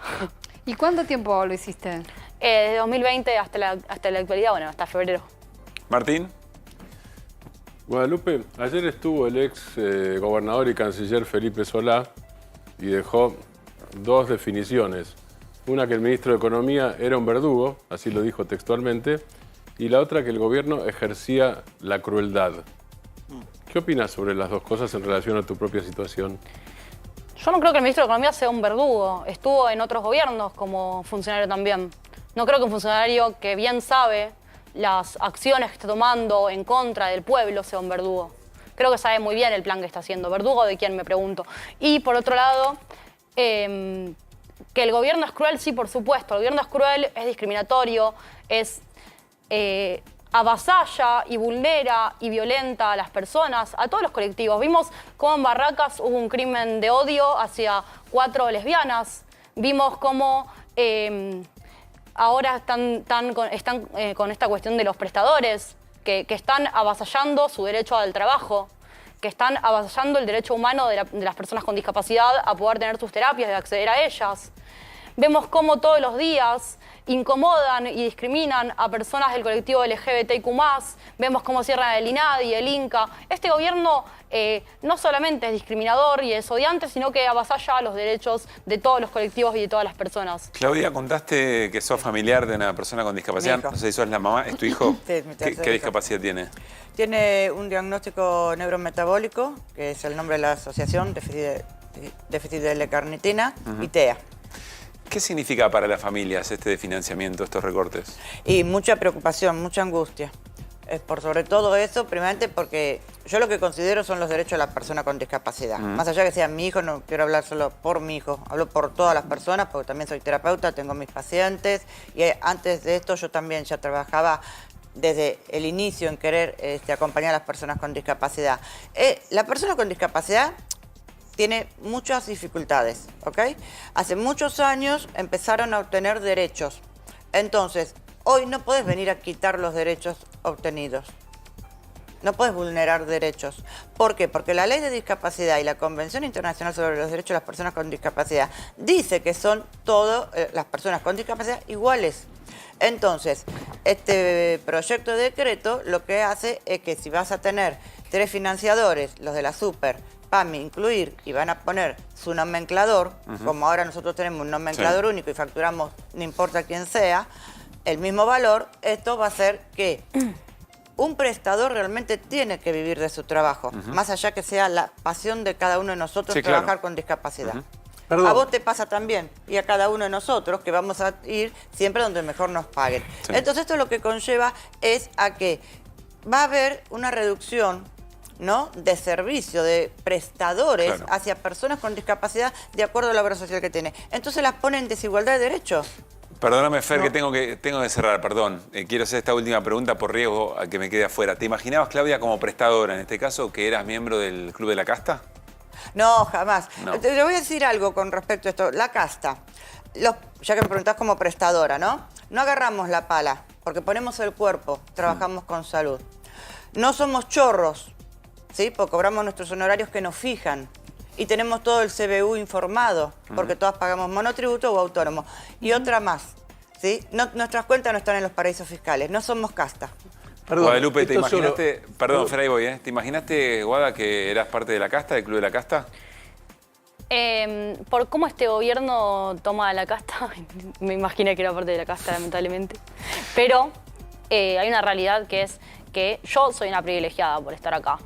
¿Y cuánto tiempo lo hiciste? Desde 2020 hasta la actualidad, bueno, hasta febrero. Martín. Guadalupe, ayer estuvo el ex gobernador y canciller Felipe Solá y dejó dos definiciones. Una, que el ministro de Economía era un verdugo, así lo dijo textualmente, y la otra, que el gobierno ejercía la crueldad. ¿Qué opinas sobre las dos cosas en relación a tu propia situación? Yo no creo que el ministro de Economía sea un verdugo. Estuvo en otros gobiernos como funcionario también. No creo que un funcionario que bien sabe las acciones que está tomando en contra del pueblo sea un verdugo. Creo que sabe muy bien el plan que está haciendo. ¿Verdugo de quién, me pregunto? Y por otro lado, que el gobierno es cruel, sí, por supuesto. El gobierno es cruel, es discriminatorio, es avasalla y vulnera y violenta a las personas, a todos los colectivos. Vimos cómo en Barracas hubo un crimen de odio hacia 4 lesbianas. Vimos cómo ahora están con esta cuestión de los prestadores, que están avasallando su derecho al trabajo, que están avasallando el derecho humano de las personas con discapacidad a poder tener sus terapias y acceder a ellas. Vemos cómo todos los días incomodan y discriminan a personas del colectivo LGBTIQ+. Vemos cómo cierran el INADI, el INCA. Este gobierno no solamente es discriminador y es odiante, sino que avasalla los derechos de todos los colectivos y de todas las personas. Claudia, contaste que sos familiar de una persona con discapacidad. No sé si sos la mamá, ¿es tu hijo? Sí, mi tercer ¿Qué hijo. discapacidad tiene? Tiene un diagnóstico neurometabólico, que es el nombre de la asociación, déficit de L-carnitina, y TEA. ¿Qué significa para las familias este financiamiento, estos recortes? Y mucha preocupación, mucha angustia. Es por sobre todo eso, primeramente porque yo lo que considero son los derechos de la persona con discapacidad. Más allá que sea mi hijo, no quiero hablar solo por mi hijo, hablo por todas las personas, porque también soy terapeuta, tengo mis pacientes, y antes de esto yo también ya trabajaba desde el inicio en querer acompañar a las personas con discapacidad. La persona con discapacidad tiene muchas dificultades, ¿ok? Hace muchos años empezaron a obtener derechos. Entonces, hoy no puedes venir a quitar los derechos obtenidos. No puedes vulnerar derechos. ¿Por qué? Porque la Ley de Discapacidad y la Convención Internacional sobre los Derechos de las Personas con Discapacidad dice que son todas las personas con discapacidad iguales. Entonces, este proyecto de decreto lo que hace es que si vas a tener 3 financiadores, los de la Super, PAMI, incluir, y van a poner su nomenclador, como ahora nosotros tenemos un nomenclador único y facturamos no importa quién sea, el mismo valor, esto va a hacer que un prestador realmente tiene que vivir de su trabajo, más allá que sea la pasión de cada uno de nosotros trabajar con discapacidad. A vos te pasa también, y a cada uno de nosotros, que vamos a ir siempre donde mejor nos paguen. Entonces esto lo que conlleva es a que va a haber una reducción, ¿no?, de servicio, de prestadores hacia personas con discapacidad de acuerdo a la obra social que tiene. Entonces las pone en desigualdad de derechos. Perdóname, Fer, que tengo que cerrar, perdón. Quiero hacer esta última pregunta por riesgo a que me quede afuera. ¿Te imaginabas, Claudia, como prestadora, en este caso, que eras miembro del Club de la Casta? No, jamás. No. Te voy a decir algo con respecto a esto. La casta, ya que me preguntás como prestadora, ¿no? No agarramos la pala, porque ponemos el cuerpo, trabajamos con salud. No somos chorros, ¿sí? Porque cobramos nuestros honorarios que nos fijan. Y tenemos todo el CBU informado, porque todas pagamos monotributo o autónomo. Y otra más, ¿sí? Nuestras cuentas no están en los paraísos fiscales, no somos casta. Perdón, Guadalupe, ¿te imaginaste, perdón, Fer, ahí voy, ¿te imaginaste, Guada, que eras parte de la casta, del Club de la Casta? Por cómo este gobierno toma la casta, me imaginé que era parte de la casta, lamentablemente. Pero hay una realidad que es que yo soy una privilegiada por estar acá.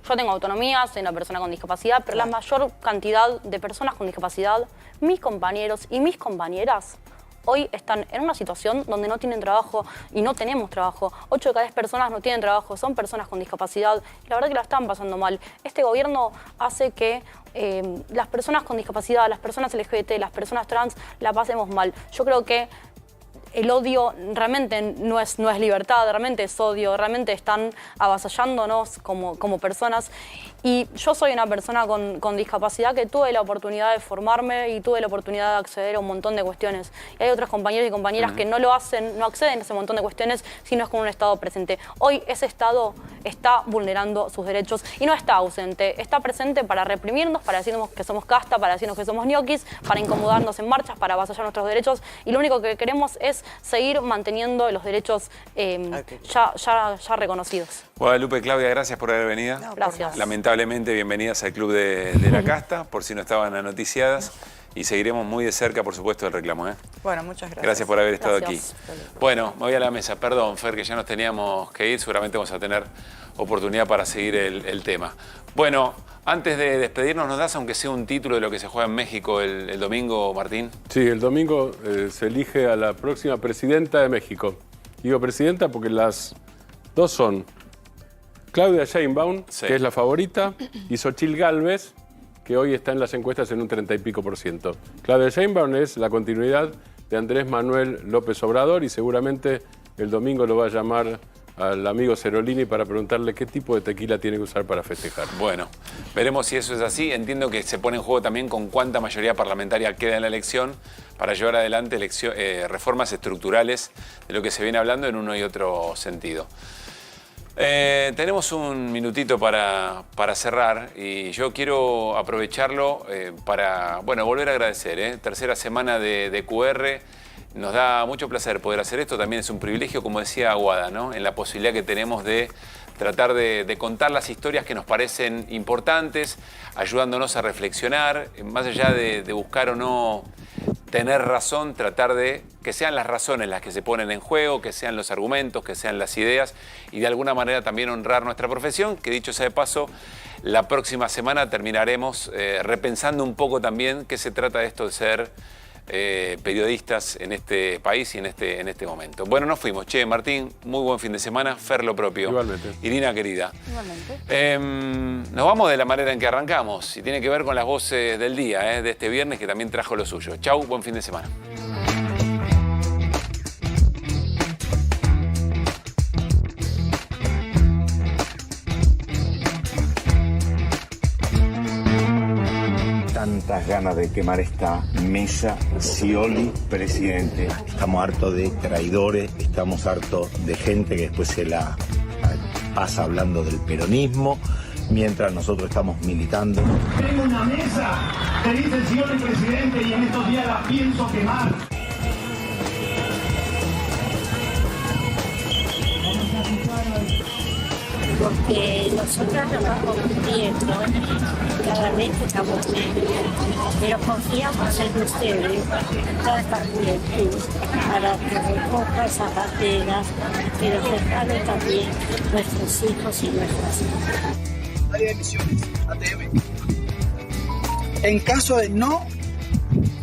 Yo tengo autonomía, soy una persona con discapacidad, pero la mayor cantidad de personas con discapacidad, mis compañeros y mis compañeras, hoy están en una situación donde no tienen trabajo y no tenemos trabajo. 8 de cada 10 personas no tienen trabajo, son personas con discapacidad. Y la verdad que la están pasando mal. Este gobierno hace que las personas con discapacidad, las personas LGBT, las personas trans, la pasemos mal. Yo creo que el odio realmente no es libertad, realmente es odio, realmente están avasallándonos como personas. Y yo soy una persona con discapacidad que tuve la oportunidad de formarme y tuve la oportunidad de acceder a un montón de cuestiones. Y hay otros compañeros y compañeras que no lo hacen, no acceden a ese montón de cuestiones si no es con un Estado presente. Hoy ese Estado está vulnerando sus derechos y no está ausente, está presente para reprimirnos, para decirnos que somos casta, para decirnos que somos ñoquis, para incomodarnos en marchas, para avasallar nuestros derechos. Y lo único que queremos es seguir manteniendo los derechos ya reconocidos. Guadalupe, Claudia, gracias por haber venido. No, gracias. Lamentablemente, bienvenidas al Club de la Casta, por si no estaban anoticiadas. Y seguiremos muy de cerca, por supuesto, el reclamo. Bueno, muchas gracias. Gracias por haber estado aquí. Bueno, me voy a la mesa. Perdón, Fer, que ya nos teníamos que ir. Seguramente vamos a tener oportunidad para seguir el tema. Bueno, antes de despedirnos, ¿nos das aunque sea un título de lo que se juega en México el domingo, Martín? Sí, el domingo se elige a la próxima presidenta de México. Digo presidenta porque las dos son Claudia Sheinbaum, que es la favorita, y Xochitl Gálvez, que hoy está en las encuestas en un 30 y pico %. Claudia Sheinbaum es la continuidad de Andrés Manuel López Obrador y seguramente el domingo lo va a llamar al amigo Cerolini para preguntarle qué tipo de tequila tiene que usar para festejar. Bueno, veremos si eso es así. Entiendo que se pone en juego también con cuánta mayoría parlamentaria queda en la elección para llevar adelante reformas estructurales de lo que se viene hablando en uno y otro sentido. Tenemos un minutito para cerrar y yo quiero aprovecharlo para volver a agradecer. Tercera semana de QR. Nos da mucho placer poder hacer esto, también es un privilegio, como decía Aguada, ¿no? En la posibilidad que tenemos de tratar de contar las historias que nos parecen importantes, ayudándonos a reflexionar, más allá de buscar o no tener razón, tratar de que sean las razones las que se ponen en juego, que sean los argumentos, que sean las ideas y de alguna manera también honrar nuestra profesión, que dicho sea de paso, la próxima semana terminaremos repensando un poco también qué se trata de esto de ser periodistas en este país y en este momento. Bueno, nos fuimos. Che, Martín, muy buen fin de semana. Fer, lo propio. Igualmente. Irina, querida. Igualmente. Nos vamos de la manera en que arrancamos y tiene que ver con las voces del día, de este viernes que también trajo lo suyo. Chau, buen fin de semana. tantas ganas de quemar esta mesa. Scioli, presidente. Estamos hartos de traidores, estamos hartos de gente que después se la pasa hablando del peronismo, mientras nosotros estamos militando. Tengo una mesa que dice Scioli, presidente, y en estos días la pienso quemar. Porque nosotros nos vamos cumpliendo cada vez que estamos menos, pero confiamos en ustedes, toda esta juventud, para que recoja esas banderas, que los regalen también nuestros hijos y nuestras hijas. Área de Misiones, ATM. En caso de no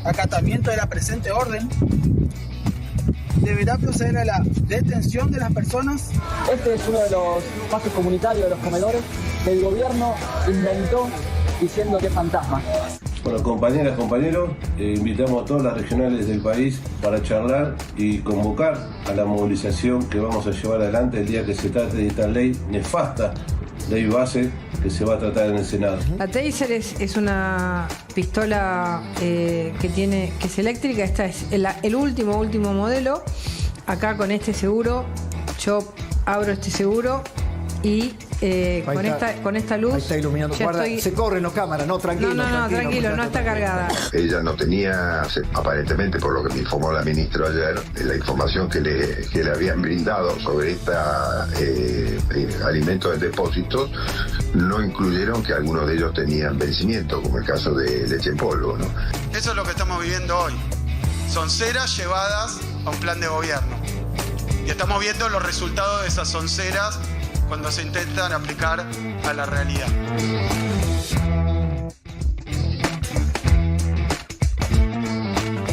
acatamiento de la presente orden, deberá proceder a la detención de las personas. Este es uno de los pasos comunitarios de los comedores que el gobierno inventó diciendo que es fantasma. Bueno, compañeras, compañeros, invitamos a todas las regionales del país para charlar y convocar a la movilización que vamos a llevar adelante el día que se trate de esta ley nefasta, ley base, que se va a tratar en el Senado. La Taser es una pistola que es eléctrica. Esta es el último modelo. Acá con este seguro, yo abro este seguro y con esta luz. Ahí está iluminando. Guarda, se corren los cámaras, no, tranquilo. Tranquilo, no está cargada. Ella no tenía, aparentemente por lo que me informó la ministra ayer, la información que le habían brindado sobre esta alimentos de depósitos, no incluyeron que algunos de ellos tenían vencimiento, como el caso de leche en polvo, ¿no? Eso es lo que estamos viviendo hoy. Sonceras llevadas a un plan de gobierno. Y estamos viendo los resultados de esas sonceras cuando se intentan aplicar a la realidad.